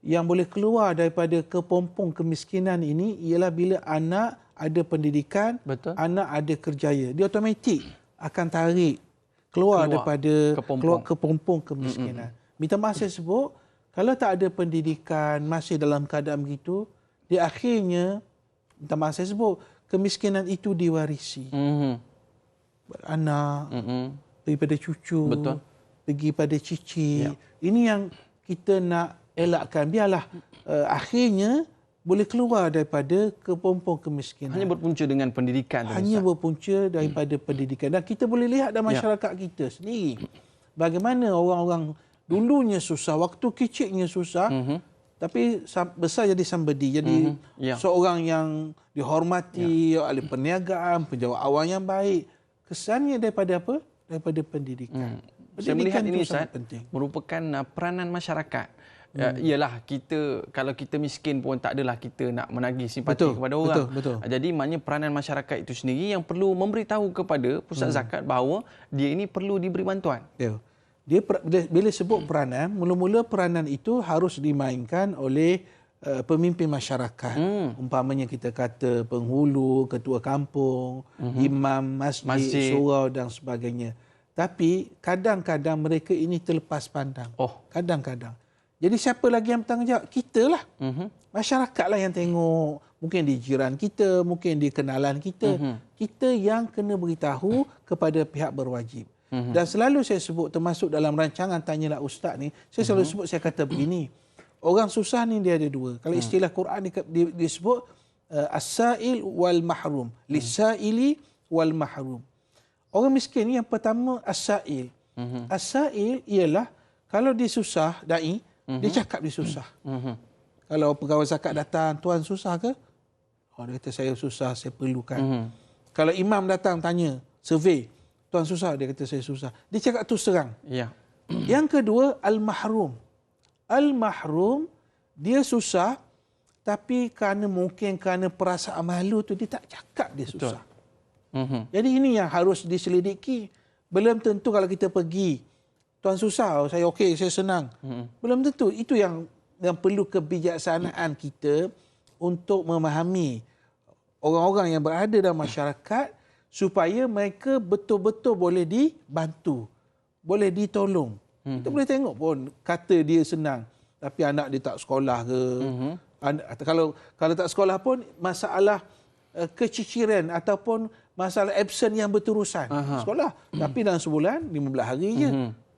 yang boleh keluar daripada kepompong kemiskinan ini ialah bila anak ada pendidikan, anak ada kerjaya. Dia automatik akan tarik keluar daripada kepompong kemiskinan. Minta maaf saya sebut, kalau tak ada pendidikan, masih dalam keadaan begitu, di akhirnya, minta maaf saya sebut, kemiskinan itu diwarisi. Anak, pergi pada cucu, pergi pada cicit. Ini yang kita nak elakkan. Biarlah akhirnya boleh keluar daripada kepompong kemiskinan. Hanya berpunca dengan pendidikan. Hanya berpunca daripada pendidikan. Dan kita boleh lihat dalam masyarakat kita sendiri. bagaimana orang-orang dulunya susah, waktu kecilnya susah, tapi besar jadi somebody, jadi seorang yang dihormati, ahli perniagaan, penjawat awam yang baik. Kesannya daripada apa? Daripada pendidikan. Saya melihat ini Ustaz merupakan peranan masyarakat. Ialah kita, kalau kita miskin pun tak adalah kita nak menagih simpati kepada orang. Betul. Jadi maknanya peranan masyarakat itu sendiri yang perlu memberitahu kepada pusat zakat bahawa dia ini perlu diberi bantuan. Ya. Dia bila sebut peranan, mula-mula peranan itu harus dimainkan oleh pemimpin masyarakat. Umpamanya kita kata penghulu, ketua kampung, imam masjid, surau dan sebagainya. Tapi kadang-kadang mereka ini terlepas pandang. Kadang-kadang. Jadi siapa lagi yang bertanggungjawab? Kita lah. Masyarakat lah yang tengok. Mungkin di jiran kita, mungkin di kenalan kita. Kita yang kena beritahu kepada pihak berwajib. Dan selalu saya sebut, termasuk dalam rancangan Tanyalah Ustaz ni, saya selalu sebut, saya kata begini. Orang susah ni dia ada dua. Kalau istilah Quran disebut as-sa'il wal mahrum. Lis-sa'ili wal mahrum. Orang miskin ni yang pertama as-sa'il. As-sa'il ialah kalau dia susah, da'i, dia cakap dia susah. Kalau pegawai zakat datang, tuan susah ke? Dia kata saya susah, saya perlukan. Kalau imam datang tanya, survey, tuan susah, dia kata saya susah. Dia cakap tu serang. Yang kedua, al-mahrum. Al-mahrum, dia susah, tapi mungkin kerana perasaan malu tu, dia tak cakap dia susah. Jadi ini yang harus diselidiki. Belum tentu kalau kita pergi, tuan susah, saya okey, saya senang. Belum tentu. Itu yang perlu kebijaksanaan kita untuk memahami orang-orang yang berada dalam masyarakat supaya mereka betul-betul boleh dibantu, boleh ditolong. Kita boleh tengok pun kata dia senang, tapi anak dia tak sekolah ke. Kalau tak sekolah pun masalah keciciran ataupun masalah absen yang berterusan. Sekolah. Tapi dalam sebulan, 15 hari je.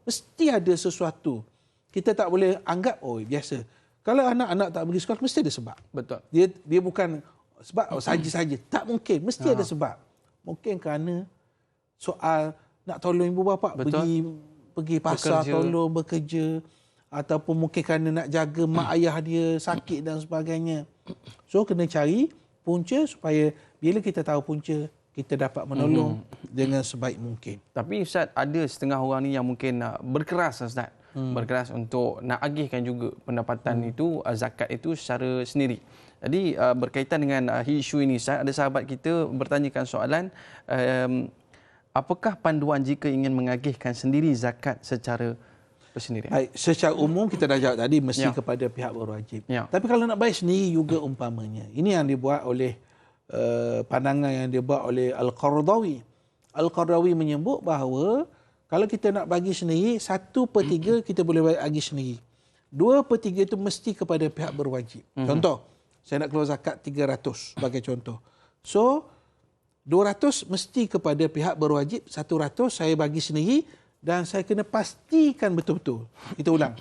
Mesti ada sesuatu. Kita tak boleh anggap, biasa. Kalau anak-anak tak pergi sekolah, mesti ada sebab. Betul. Dia bukan sebab saja-saja. Tak mungkin. Mesti ada sebab. Mungkin kerana soal nak tolong ibu bapa pergi pasar, tolong bekerja. Ataupun mungkin kerana nak jaga mak ayah dia sakit dan sebagainya. So, kena cari punca supaya bila kita tahu punca, kita dapat menolong dengan sebaik mungkin. Tapi Ustaz, ada setengah orang ni yang mungkin berkeras Ustaz. Berkeras untuk nak agihkan juga pendapatan itu, zakat itu secara sendiri. Jadi berkaitan dengan isu ini Ustaz, ada sahabat kita bertanyakan soalan, apakah panduan jika ingin mengagihkan sendiri zakat secara bersendirian? Baik, secara umum kita dah jawab tadi, mesti kepada pihak berwajib. Tapi kalau nak bayar sendiri juga umpamanya, ini yang dibuat oleh pandangan yang dibuat oleh Al-Qaradawi. Al-Qaradawi menyebut bahawa kalau kita nak bagi sendiri, 1/3 kita boleh bagi sendiri. 2/3 itu mesti kepada pihak berwajib. Contoh, saya nak keluar zakat 300 sebagai contoh. So, 200 mesti kepada pihak berwajib, 100 saya bagi sendiri dan saya kena pastikan betul-betul. Kita ulang.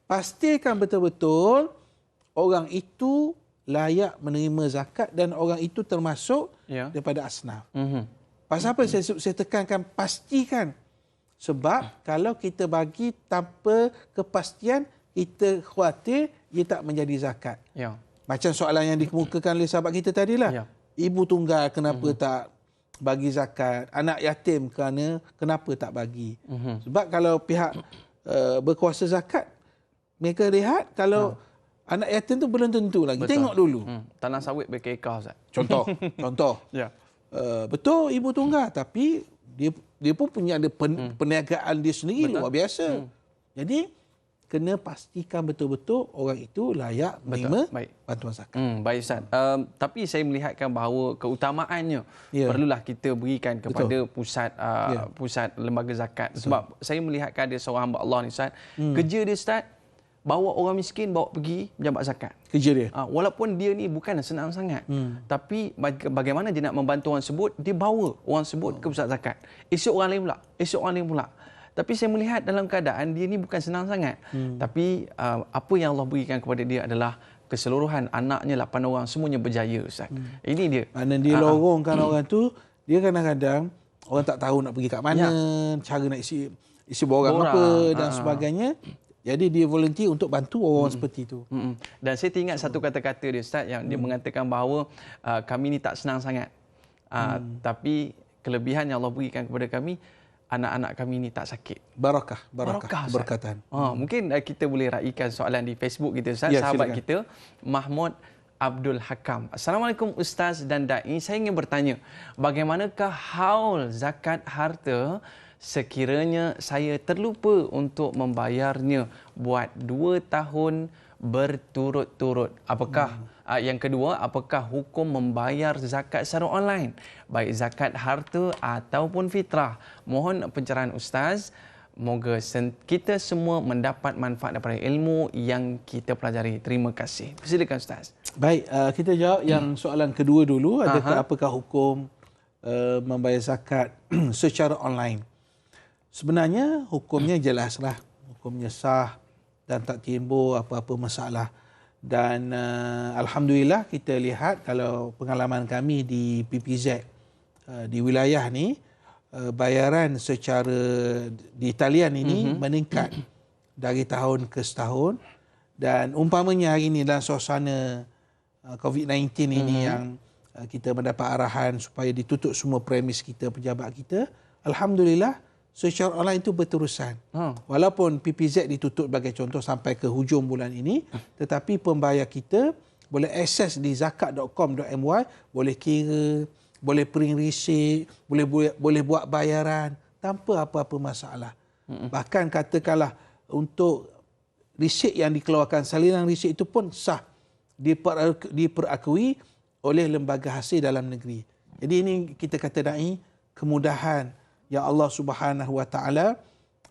Pastikan betul-betul orang itu layak menerima zakat dan orang itu termasuk daripada asnaf. Pasal apa saya tekankan pastikan? Sebab kalau kita bagi tanpa kepastian, kita khawatir ia tak menjadi zakat. Macam soalan yang dikemukakan oleh sahabat kita tadilah. Ibu tunggal kenapa tak bagi zakat? Anak yatim kenapa tak bagi? Sebab kalau pihak berkuasa zakat, mereka lihat kalau anak yatim tu belum tentu lagi. Betul. Tengok dulu. Tanah sawit berkekah Ustaz. Contoh. Betul ibu tunggal, tapi dia pun punya ada perniagaan dia sendiri luar biasa. Jadi kena pastikan betul-betul orang itu layak menerima bantuan zakat. Baik Ustaz. Tapi saya melihatkan bahawa keutamaannya perlulah kita berikan kepada pusat lembaga zakat. Sebab saya melihatkan ada seorang hamba Allah ni Ustaz, kerja dia Ustaz, bawa orang miskin bawa pergi menjabat zakat. Kerja dia. Walaupun dia ni bukan senang sangat. Tapi bagaimana dia nak membantu orang sebut, dia bawa orang sebut ke pusat zakat. Esok orang lain pula. Tapi saya melihat dalam keadaan dia ni bukan senang sangat. Tapi apa yang Allah berikan kepada dia adalah keseluruhan anaknya 8 orang semuanya berjaya Ustaz. Ini dia. Mana dia lorongkan orang tu, dia kadang-kadang orang tak tahu nak pergi kat mana, cara nak isi isi borang Borang. apa dan sebagainya. Jadi dia volunteer untuk bantu orang seperti itu. Dan saya teringat satu kata-kata dia Ustaz yang dia mengatakan bahawa kami ni tak senang sangat. Tapi kelebihan yang Allah berikan kepada kami, anak-anak kami ni tak sakit. Barakah, Ustaz. keberkatan. Mungkin kita boleh raikan soalan di Facebook kita Ustaz. Ya, Sahabat silakan. kita Mahmud Abdul Hakam. Assalamualaikum Ustaz dan Da'i. Saya ingin bertanya, bagaimanakah haul zakat harta sekiranya saya terlupa untuk membayarnya buat 2 tahun berturut-turut? Apakah yang kedua, apakah hukum membayar zakat secara online, baik zakat harta ataupun fitrah? Mohon pencerahan Ustaz. Moga kita semua mendapat manfaat daripada ilmu yang kita pelajari. Terima kasih. Silakan Ustaz. Baik, kita jawab yang soalan kedua dulu. Apakah hukum membayar zakat secara online? Sebenarnya hukumnya jelaslah. Hukumnya sah dan tak timbul apa-apa masalah. Dan alhamdulillah kita lihat kalau pengalaman kami di PPZ di wilayah ni, bayaran secara di talian ini meningkat dari tahun ke setahun. Dan umpamanya hari ini dalam suasana COVID-19 ini yang kita mendapat arahan supaya ditutup semua premis kita, pejabat kita, alhamdulillah secara online itu berterusan. Walaupun PPZ ditutup sebagai contoh sampai ke hujung bulan ini, tetapi pembayar kita boleh akses di zakat.com.my, boleh kira, boleh print receipt, boleh buat bayaran tanpa apa-apa masalah. Bahkan katakanlah untuk receipt yang dikeluarkan, salinan receipt itu pun sah, diperakui oleh lembaga hasil dalam negeri. Jadi ini kita kata Da'i, kemudahan yang Allah Subhanahu Wa Taala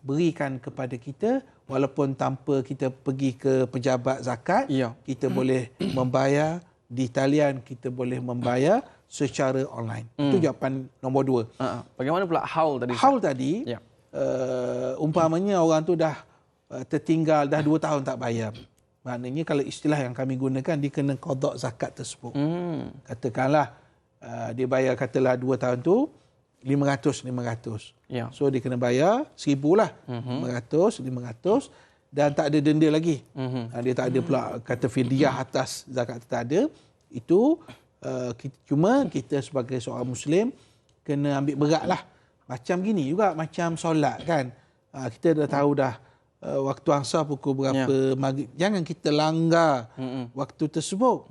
berikan kepada kita, walaupun tanpa kita pergi ke pejabat zakat, kita boleh membayar di talian, kita boleh membayar secara online. Itu jawapan nombor 2. Bagaimana pula haul tadi? Haul tadi, umpamanya orang tu dah tertinggal, dah 2 tahun tak bayar. Maknanya kalau istilah yang kami gunakan, dia kena qada zakat tersebut. Katakanlah dia bayar katalah 2 tahun tu 500. So dia kena bayar 1,000 lah. 500 dan tak ada denda lagi. Dia tak ada pula kata fidyah atas zakat, tak ada. Itu cuma kita sebagai seorang Muslim kena ambil berat lah. Macam gini juga, macam solat kan. Kita dah tahu dah waktu asar pukul berapa, maghrib. Jangan kita langgar waktu tersebut.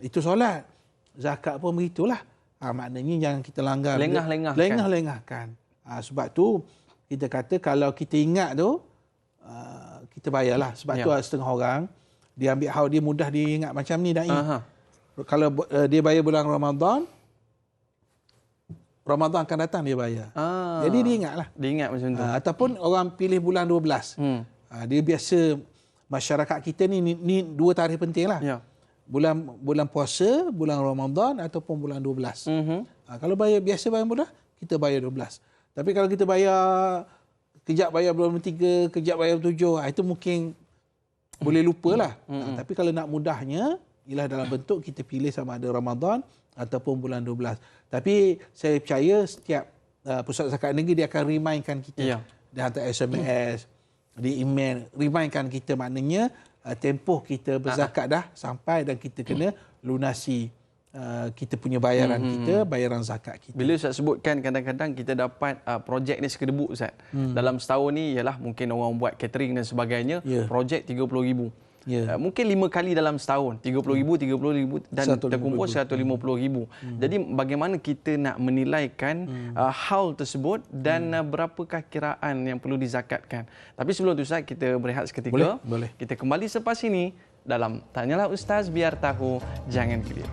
Itu solat. Zakat pun begitulah. Maknanya jangan kita langgar. Lengah-lengahkan. Sebab tu kita kata kalau kita ingat tu, kita bayarlah. Sebab tu setengah orang, dia ambil haul, dia mudah dia ingat macam ni Da'i. Kalau dia bayar bulan Ramadan akan datang dia bayar. Jadi dia ingatlah. Dia ingat macam tu. Ataupun orang pilih bulan 12. Dia biasa, masyarakat kita ni 2 tarikh penting lah. Bulan puasa, bulan Ramadan ataupun bulan 12. Kalau biasa bayar mudah, kita bayar 12. Tapi kalau kita bayar, kejap bayar bulan 3, kejap bayar 7, itu mungkin boleh lupalah. Tapi kalau nak mudahnya, ialah dalam bentuk kita pilih sama ada Ramadan ataupun bulan 12. Tapi saya percaya setiap pusat zakat negeri dia akan remindkan kita. Dia hantar SMS, di email, remindkan kita, maknanya tempoh kita berzakat dah sampai dan kita kena lunasi kita punya bayaran kita, bayaran zakat kita. Bila Ustaz sebutkan kadang-kadang kita dapat projek ni sekedebuk Ustaz. Dalam setahun ni ialah mungkin orang buat catering dan sebagainya, projek 30,000. Mungkin 5 kali dalam setahun, 30,000 dan terkumpul 150,000. Jadi bagaimana kita nak menilaikan haul tersebut dan berapakah kiraan yang perlu dizakatkan. Tapi sebelum tu Ustaz, kita berehat seketika. Boleh. Kita kembali selepas ini dalam Tanyalah Ustaz Biar Tahu, Jangan Keliru.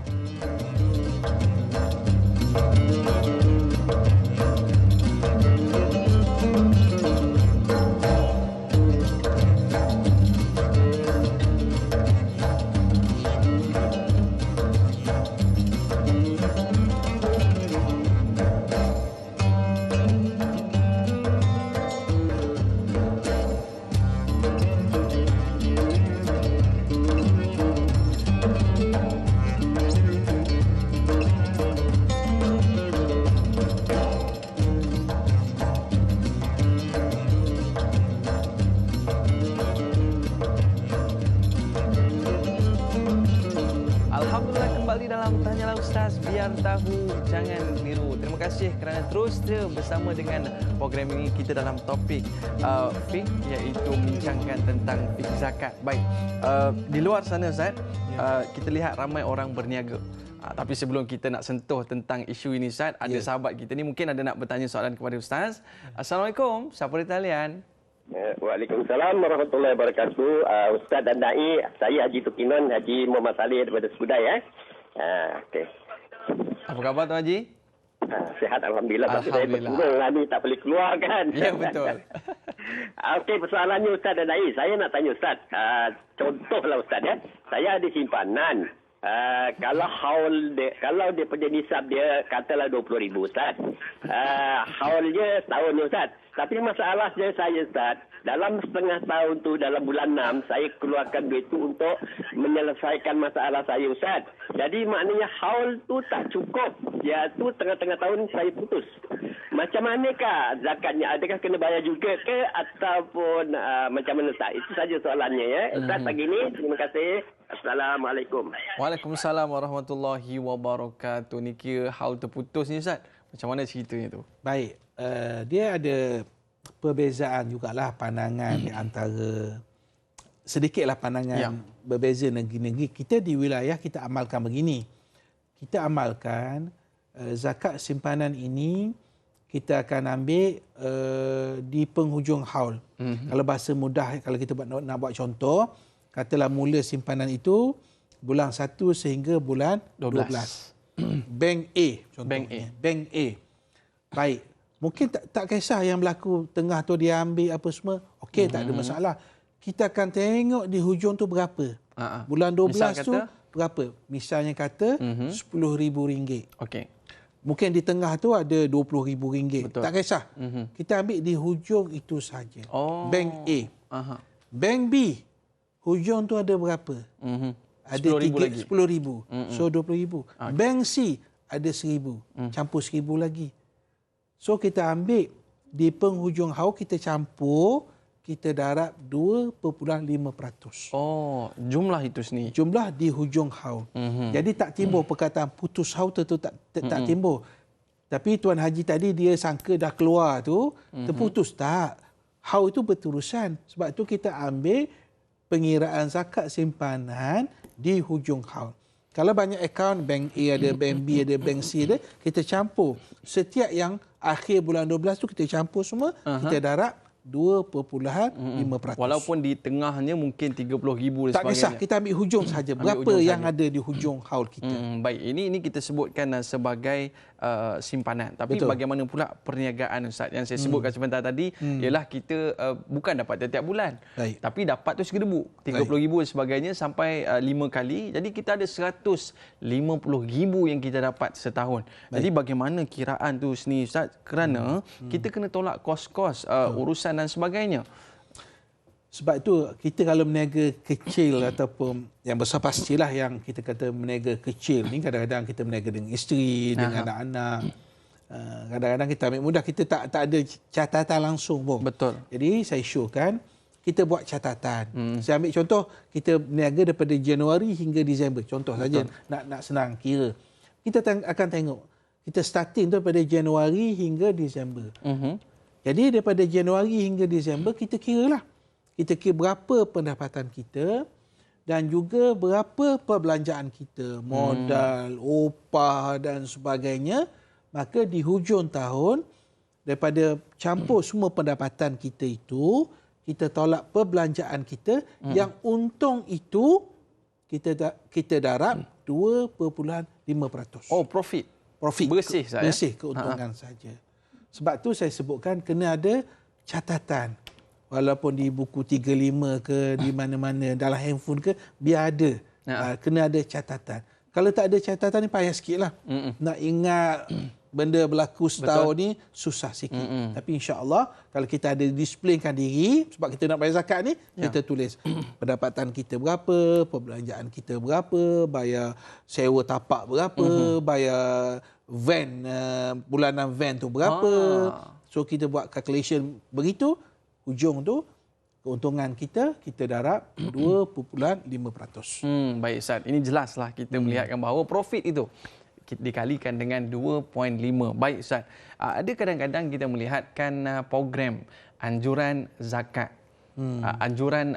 dalam Tanyalah Ustaz, biar tahu jangan keliru. Terima kasih kerana terus bersama dengan program ini. Kita dalam topik fiqh, iaitu membincangkan tentang fiqh zakat. Baik, di luar sana Ustaz, kita lihat ramai orang berniaga. Tapi sebelum kita nak sentuh tentang isu ini Ustaz, ada sahabat kita ni mungkin ada nak bertanya soalan kepada Ustaz. Assalamualaikum, siapa di talian? Waalaikumsalam warahmatullahi wabarakatuh. Ustaz dan Dai, saya Haji Tukinon, Haji Muhammad Saleh daripada Skudai. Okey. Apa khabar Tuan Haji? Sihat Alhamdulillah. Alhamdulillah. Saya berkurang ni, tak boleh keluar kan. Ya, betul. Okey, persoalannya Ustaz dan Dai, saya nak tanya Ustaz. Contohlah Ustaz ya. Saya ada simpanan. Kalau dia punya nisab dia katalah 20,000 Ustaz. Haulnya setahun Ustaz. Tapi masalahnya saya Ustaz, dalam setengah tahun tu, dalam bulan 6, saya keluarkan duit tu untuk menyelesaikan masalah saya Ustaz. Jadi maknanya haul tu tak cukup. Dia tu tengah-tengah tahun saya putus. Macam manakah zakatnya? Adakah kena bayar juga ke ataupun macam mana Ustaz? Itu saja soalannya ya. Ustaz pagi ni, terima kasih. Assalamualaikum. Waalaikumsalam warahmatullahi wabarakatuh. Ni kira haul terputus ni Ustaz. Macam mana ceritanya tu? Baik, dia ada perbezaan jugalah pandangan di antara, sedikitlah pandangan berbeza negeri-negeri. Kita di wilayah kita amalkan begini. Kita amalkan zakat simpanan ini kita akan ambil di penghujung haul. Kalau bahasa mudah, kalau kita nak buat contoh, katalah mula simpanan itu bulan 1 sehingga bulan 12. Bank A contohnya. Bank A. Baik. Mungkin tak kisah yang berlaku tengah tu dia ambil apa semua. Okey, tak ada masalah. Kita akan tengok di hujung tu berapa. Bulan 12 tu berapa. Misalnya kata RM10,000. Okey. Mungkin di tengah tu ada RM20,000. Tak kisah. Kita ambil di hujung itu saja. Bank A. Bank B. Hujung tu ada berapa? Ada RM10,000. So RM20,000. Bank C ada RM1,000. Campur RM1,000 lagi. So kita ambil di penghujung haul, kita campur, kita darab 2.5%. Oh, jumlah itu sendiri. Jumlah di hujung haul. Jadi tak timbul perkataan putus haul tentu tak timbul. Tapi Tuan Haji tadi dia sangka dah keluar tu terputus. Tak. Haul itu berterusan. Sebab tu kita ambil pengiraan zakat simpanan di hujung haul. Kalau banyak akaun, bank A ada, bank B ada, bank C ada, kita campur. Setiap yang akhir bulan 12 tu kita campur semua, kita darab 2.5%. Walaupun di tengahnya mungkin 30,000 dan tak sebagainya. kisah, kita ambil hujung saja. Berapa hujung yang saja ada di hujung haul kita. Baik, ini kita sebutkan sebagai simpanan. Tapi betul, bagaimana pula perniagaan Ustaz? Yang saya sebutkan sebentar tadi ialah kita bukan dapat tiap-tiap bulan. Baik. Tapi dapat tu segedebuk. 30,000 dan sebagainya sampai 5 kali. Jadi kita ada 150,000 yang kita dapat setahun. Baik. Jadi bagaimana kiraan tu sendiri Ustaz? Kerana kita kena tolak kos-kos urusan dan sebagainya. Sebab itu kita kalau berniaga kecil ataupun yang besar, pastilah yang kita kata berniaga kecil ni kadang-kadang kita berniaga dengan isteri, dengan anak-anak. Kadang-kadang kita ambil mudah, kita tak ada catatan langsung pun. Betul. Jadi saya syorkan kita buat catatan. Saya ambil contoh, kita berniaga daripada Januari hingga Disember. Contoh saja nak senang kira. Kita akan tengok kita starting tu daripada Januari hingga Disember. Jadi daripada Januari hingga Disember kita kiralah. Kita kira berapa pendapatan kita dan juga berapa perbelanjaan kita, modal, upah dan sebagainya. Maka di hujung tahun, daripada campur semua pendapatan kita itu, kita tolak perbelanjaan kita, yang untung itu kita darab 2.5%. Oh, profit. Bersih saya. Bersih keuntungan saja. Sebab tu saya sebutkan kena ada catatan. Walaupun di buku 35 ke, di mana-mana, dalam handphone ke, biar ada. Kena ada catatan. Kalau tak ada catatan ni payah sikit lah. Nak ingat benda berlaku setahun ni susah sikit. Tapi insya-Allah kalau kita ada displaykan diri, sebab kita nak bayar zakat ni, kita tulis pendapatan kita berapa, perbelanjaan kita berapa, bayar sewa tapak berapa, bayar van, bulanan van tu berapa. So kita buat calculation begitu, hujung tu keuntungan kita darab 2.5%. Baik Ustaz, ini jelaslah kita melihatkan bahawa profit itu dikalikan dengan 2.5. Baik Ustaz, ada kadang-kadang kita melihatkan program anjuran zakat, anjuran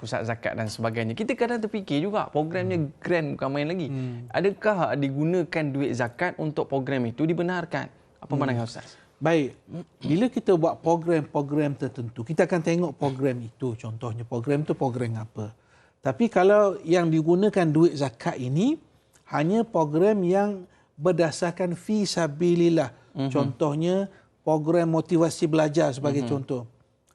pusat zakat dan sebagainya. Kita kadang terfikir juga programnya grand, bukan main lagi. Adakah digunakan duit zakat untuk program itu dibenarkan? Apa pandangan Ustaz? Baik, bila kita buat program-program tertentu, kita akan tengok program itu. Contohnya program itu program apa. Tapi kalau yang digunakan duit zakat ini hanya program yang berdasarkan fi sabilillah. Contohnya program motivasi belajar sebagai contoh.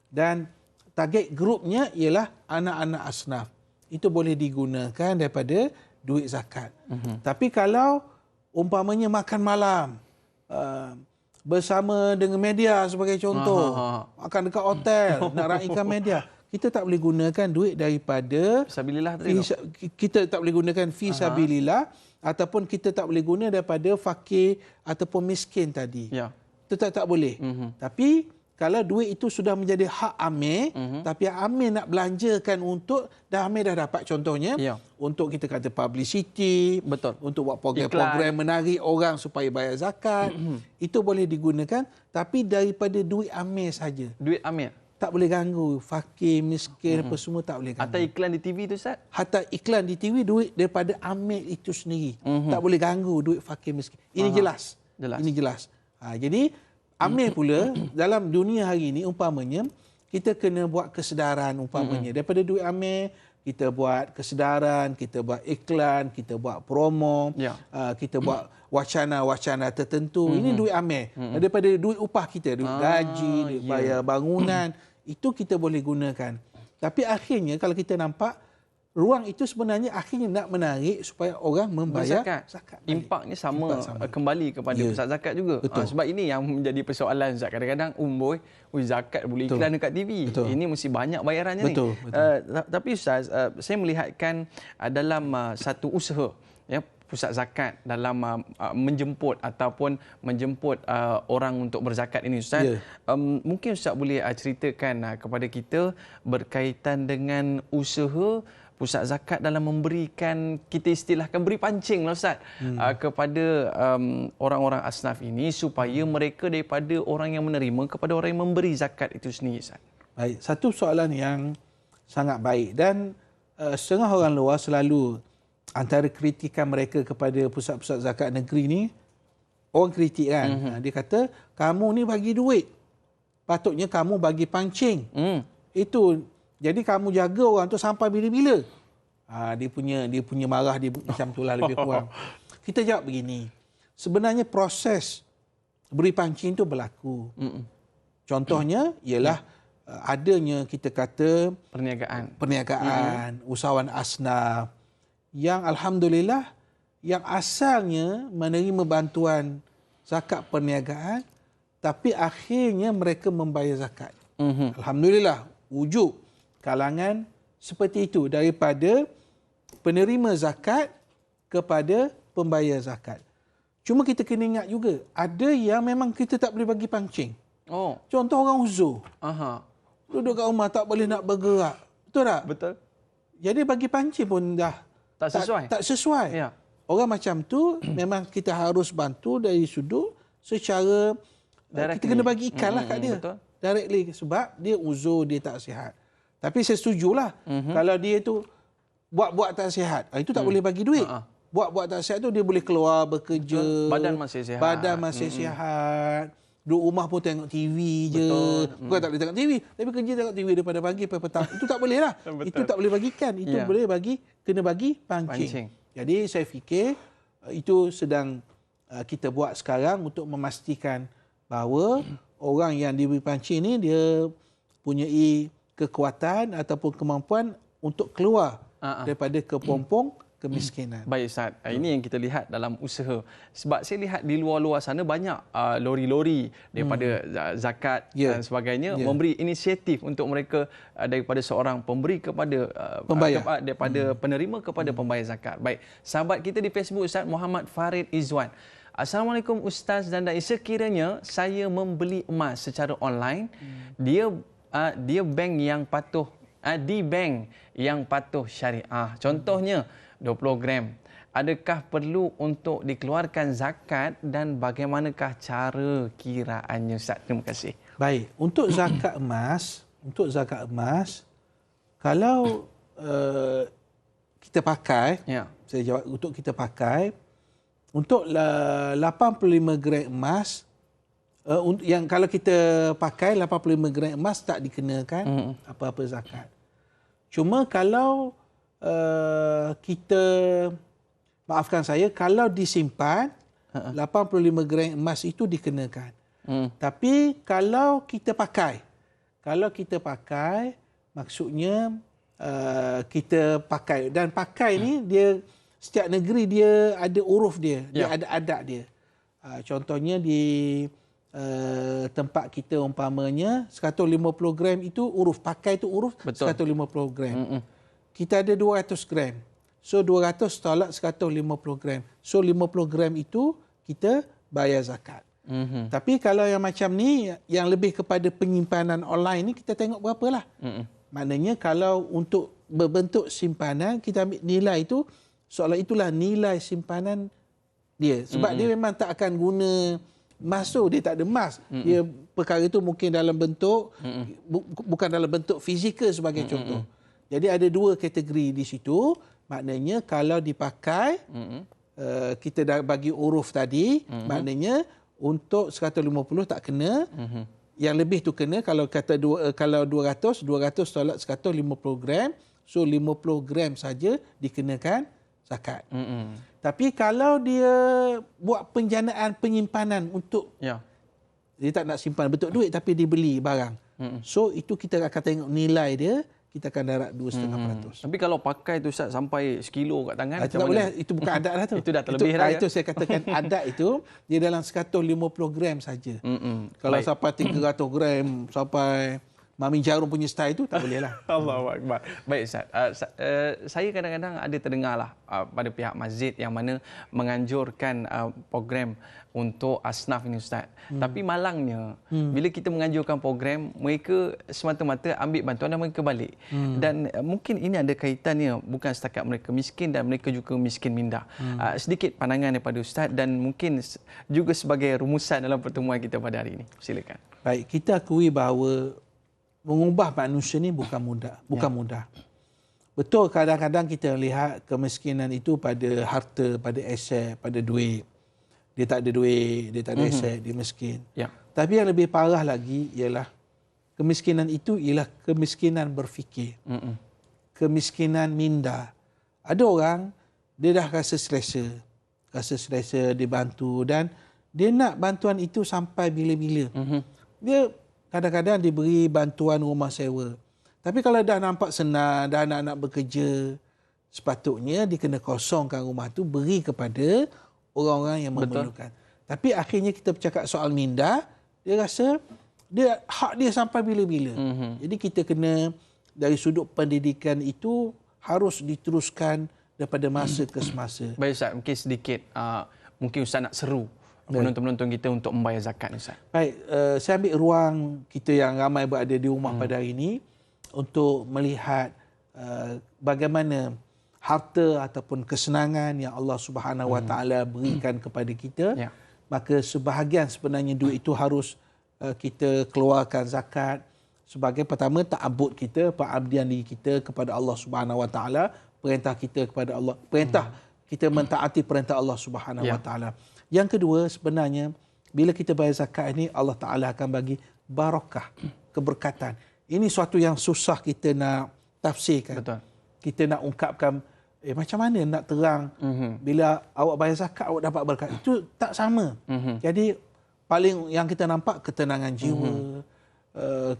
Dan target grupnya ialah anak-anak asnaf. Itu boleh digunakan daripada duit zakat. Tapi kalau umpamanya makan malam bersama dengan media sebagai contoh, makan dekat hotel, nak raikan media, kita tak boleh gunakan duit daripada Fisabilillah tadi. Kita tak boleh gunakan fi sabilillah ataupun kita tak boleh guna daripada fakir ataupun miskin tadi. Ya. Tak boleh. Tapi kalau duit itu sudah menjadi hak Amir, tapi Amir nak belanjakan untuk, dah Amir dah dapat contohnya, untuk kita kata publicity, betul, untuk buat program-program menarik orang supaya bayar zakat, itu boleh digunakan, tapi daripada duit Amir saja. Duit Amir. Tak boleh ganggu. Fakir, miskin, apa semua tak boleh ganggu. Hatta iklan di TV tu Ustaz? Hatta iklan di TV, duit daripada Amir itu sendiri. Tak boleh ganggu duit fakir, miskin. Ini jelas. Ini jelas. Jadi, Amir pula, dalam dunia hari ini, umpamanya, kita kena buat kesedaran, umpamanya. Daripada duit Amir, kita buat kesedaran, kita buat iklan, kita buat promo, kita buat wacana-wacana tertentu. Ini duit Amir. Daripada duit upah kita, duit gaji, duit bayar bangunan, itu kita boleh gunakan. Tapi akhirnya, kalau kita nampak, ruang itu sebenarnya akhirnya nak menarik supaya orang membayar zakat. Impaknya sama kembali kepada pusat zakat juga. Sebab ini yang menjadi persoalan Ustaz. Kadang-kadang zakat boleh iklan dekat TV. Ini mesti banyak bayarannya ni. Tapi Ustaz, saya melihatkan dalam satu usaha, ya, pusat zakat dalam menjemput ataupun menjemput orang untuk berzakat ini Ustaz. Mungkin Ustaz boleh ceritakan kepada kita berkaitan dengan usaha pusat zakat dalam memberikan, kita istilahkan beri pancing lah Ustaz, kepada orang-orang asnaf ini supaya mereka daripada orang yang menerima kepada orang yang memberi zakat itu sendiri Ustaz. Baik, satu soalan yang sangat baik dan setengah orang luar selalu antara kritikan mereka kepada pusat-pusat zakat negeri ni, orang kritik kan, dia kata kamu ni bagi duit, patutnya kamu bagi pancing. Itu, jadi kamu jaga orang tu sampai bila-bila. Dia punya marah dia macam itulah lebih kurang. Kita jawab begini. Sebenarnya proses beri pancing itu berlaku. Contohnya ialah adanya kita kata perniagaan, usahawan asnaf yang alhamdulillah yang asalnya menerima bantuan zakat perniagaan tapi akhirnya mereka membayar zakat. Alhamdulillah, wujud kalangan seperti itu daripada penerima zakat kepada pembayar zakat. Cuma kita kena ingat juga, ada yang memang kita tak boleh bagi pancing. Contoh orang uzur. Duduk kat rumah tak boleh nak bergerak. Betul tak? Betul. Jadi bagi pancing pun dah tak sesuai. Ya. Orang macam tu memang kita harus bantu dari sudut secara kita kena bagi ikan lah kat dia. Betul. Directly sebab dia uzur, dia tak sihat. Tapi saya setujulah kalau dia tu buat-buat tak sihat, itu tak boleh bagi duit. Buat-buat tak sihat tu dia boleh keluar bekerja, badan masih sihat. Duduk rumah pun tengok TV je. Bukan tak boleh tengok TV, tapi kerja tengok TV daripada pagi sampai petang. Itu tak boleh lah. Itu tak boleh bagikan. Itu boleh kena bagi pancing. Jadi saya fikir itu sedang kita buat sekarang untuk memastikan bahawa orang yang diberi pancing ni dia punyai kekuatan ataupun kemampuan untuk keluar daripada kepompong kemiskinan. Baik Ustaz, ini yang kita lihat dalam usaha. Sebab saya lihat di luar-luar sana banyak lori-lori daripada zakat dan sebagainya memberi inisiatif untuk mereka daripada seorang pemberi kepada pembayar, daripada penerima kepada pembayar zakat. Baik, sahabat kita di Facebook Ustaz Muhammad Farid Izwan. Assalamualaikum Ustaz dan Dai. Sekiranya saya membeli emas secara online, dia dia bank yang patuh di bank yang patuh syariah. Contohnya 20 gram. Adakah perlu untuk dikeluarkan zakat dan bagaimanakah cara kiraannya, Ustaz? Terima kasih. Baik, untuk zakat emas, kalau kita pakai, saya jawab, untuk kita pakai, untuk 85 gram emas, yang kalau kita pakai 85 gram emas tak dikenakan apa-apa zakat. Cuma kalau kita, maafkan saya, kalau disimpan 85 gram emas itu dikenakan. Tapi kalau kita pakai, maksudnya kita pakai, dan pakai ni dia setiap negeri dia ada uruf dia, dia ada adat dia. Contohnya di tempat kita umpamanya 150 gram itu uruf, pakai itu uruf. Betul. 150 gram. Kita ada 200 gram. So 200 tolak 150 gram. So 50 gram itu kita bayar zakat. Tapi kalau yang macam ni, yang lebih kepada penyimpanan online ni, kita tengok berapa lah. Maknanya kalau untuk berbentuk simpanan, kita ambil nilai itu, seolah itulah nilai simpanan dia. Sebab dia memang tak akan guna emas tu, dia tak ada emas. Dia perkara itu mungkin dalam bentuk, bukan dalam bentuk fizikal sebagai contoh. Jadi ada dua kategori di situ. Maknanya kalau dipakai, kita dah bagi uruf tadi, maknanya untuk 150 tak kena, yang lebih tu kena. Kalau kata kalau 200 tolak 150 gram, so 50 gram saja dikenakan zakat. Tapi kalau dia buat penjanaan penyimpanan untuk, dia tak nak simpan bentuk duit tapi dibeli barang, so itu kita akan tengok nilai dia, kita akan darat 2,5%. Tapi kalau pakai tu Ustaz sampai sekilo kat tangan, itu tak boleh, itu bukan adat dah tu. Itu dah terlebih dah. Itu saya katakan adat itu dia dalam 150 gram saja. Kalau sampai 300 gram, sampai Mami Jarum punya style itu tak boleh lah. Allahu Akbar. Baik Ustaz. Saya kadang-kadang ada terdengarlah pada pihak masjid yang mana menganjurkan program untuk asnaf ini Ustaz. Tapi malangnya bila kita menganjurkan program, mereka semata-mata ambil bantuan dan mereka balik. Dan mungkin ini ada kaitannya bukan setakat mereka miskin dan mereka juga miskin minda. Sedikit pandangan daripada Ustaz dan mungkin juga sebagai rumusan dalam pertemuan kita pada hari ini. Silakan. Baik, kita akui bahawa mengubah manusia ni bukan mudah. Betul, kadang-kadang kita lihat kemiskinan itu pada harta, pada aset, pada duit. Dia tak ada duit, dia tak ada aset, dia miskin. Tapi yang lebih parah lagi ialah kemiskinan itu ialah kemiskinan berfikir. Kemiskinan minda. Ada orang, dia dah rasa selesa dibantu dan dia nak bantuan itu sampai bila-bila. Dia kadang-kadang diberi bantuan rumah sewa. Tapi kalau dah nampak senang, dah nak bekerja, sepatutnya dia kena kosongkan rumah tu, beri kepada orang-orang yang memerlukan. Tapi akhirnya kita bercakap soal minda, dia rasa hak dia sampai bila-bila. Jadi kita kena, dari sudut pendidikan itu, harus diteruskan daripada masa ke semasa. Baik Ustaz, mungkin sedikit, mungkin Ustaz nak seru penonton-penonton kita untuk membayar zakat, Ustaz. Baik, saya ambil ruang kita yang ramai berada di rumah pada hari ini untuk melihat bagaimana harta ataupun kesenangan yang Allah Subhanahu Wa Taala berikan kepada kita. Maka sebahagian sebenarnya duit itu harus kita keluarkan zakat sebagai pertama ta'abbud kita, pengabdian diri kita kepada Allah Subhanahu Wa Taala, perintah kita kepada Allah, perintah kita mentaati perintah Allah Subhanahu Wa Taala. Yang kedua, sebenarnya bila kita bayar zakat ini, Allah Ta'ala akan bagi barakah, keberkatan. Ini suatu yang susah kita nak tafsirkan. Betul. Kita nak ungkapkan, macam mana nak terang bila awak bayar zakat, awak dapat berkat. Itu tak sama. Jadi, paling yang kita nampak ketenangan jiwa,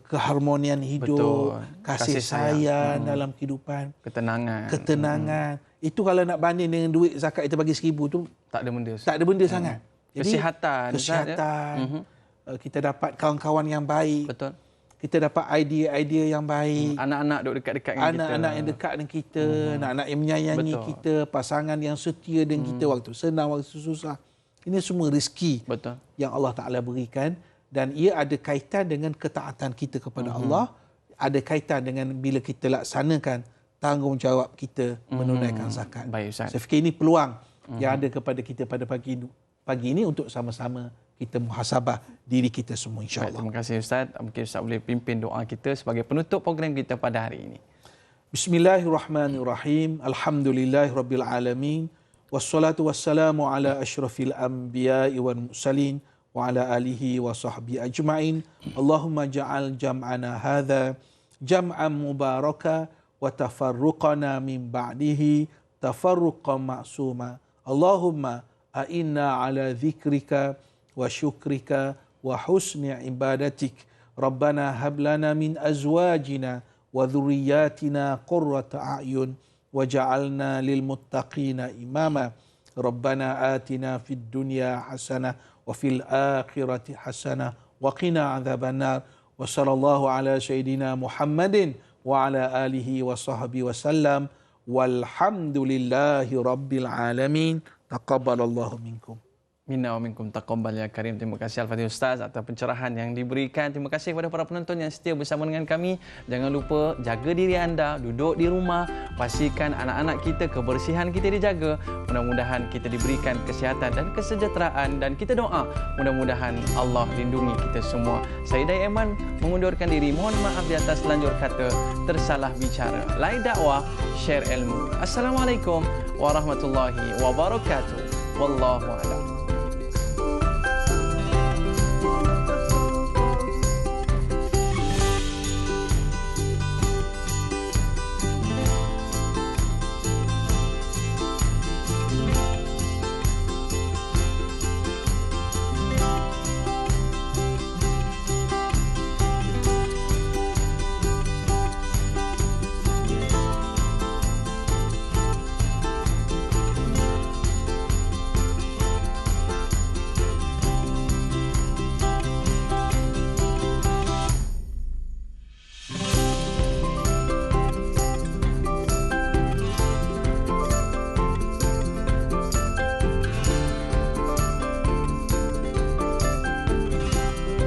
keharmonian hidup, kasih sayang dalam kehidupan, ketenangan. Itu kalau nak banding dengan duit zakat kita bagi 1,000 tu tak ada benda sangat. Jadi, kesihatan, kita dapat kawan-kawan yang baik. Betul. Kita dapat idea-idea yang baik. Anak-anak duduk dekat-dekat dengan kita. Anak-anak yang dekat dengan kita, anak-anak yang menyayangi kita, pasangan yang setia dengan kita waktu senang, waktu susah. Ini semua rezeki yang Allah Ta'ala berikan dan ia ada kaitan dengan ketaatan kita kepada Allah, ada kaitan dengan bila kita laksanakan tanggungjawab kita menunaikan zakat. Baik, Ustaz. Saya fikir ini peluang yang ada kepada kita pada pagi ini untuk sama-sama kita muhasabah diri kita semua, Baik, insya-Allah. terima kasih Ustaz. Mungkin Ustaz boleh pimpin doa kita sebagai penutup program kita pada hari ini. Bismillahirrahmanirrahim. Alhamdulillahirabbil alamin. Wassalatu wassalamu ala asyrafil anbiya'i wal mursalin wa ala alihi wa sahbihi ajma'in. Allahumma ja'al jam'ana hadha jam'an mubaraka wa tafarruqana min ba'dihi tafarruqan ma'suma. Allahumma a'inna ala dhikrika wa syukrika wa husni ibadatik. Rabbana hab lana min azwajina wa dhurriyyatina qurrata a'yun waj'alna lil muttaqina imama. Rabbana atina fid dunya hasanah wa fil akhirati hasanah wa qina adzabannar. Wa sallallahu ala sayyidina Muhammadin wa ala alihi wa sahbihi wasallam. Walhamdulillahi rabbil alamin. Taqabbalallahu minkum. Minna wa minkum taqabbal ya karim. Terima kasih Al-Fatihah Ustaz atas pencerahan yang diberikan. Terima kasih kepada para penonton yang setia bersama dengan kami. Jangan lupa jaga diri anda, duduk di rumah, pastikan anak-anak kita, kebersihan kita dijaga. Mudah-mudahan kita diberikan kesihatan dan kesejahteraan, dan kita doa mudah-mudahan Allah lindungi kita semua. Saya Dai Eman mengundurkan diri. Mohon maaf di atas lanjur kata tersalah bicara. Lain dakwah, share ilmu. Assalamualaikum warahmatullahi wabarakatuh. Wallahu a'lam.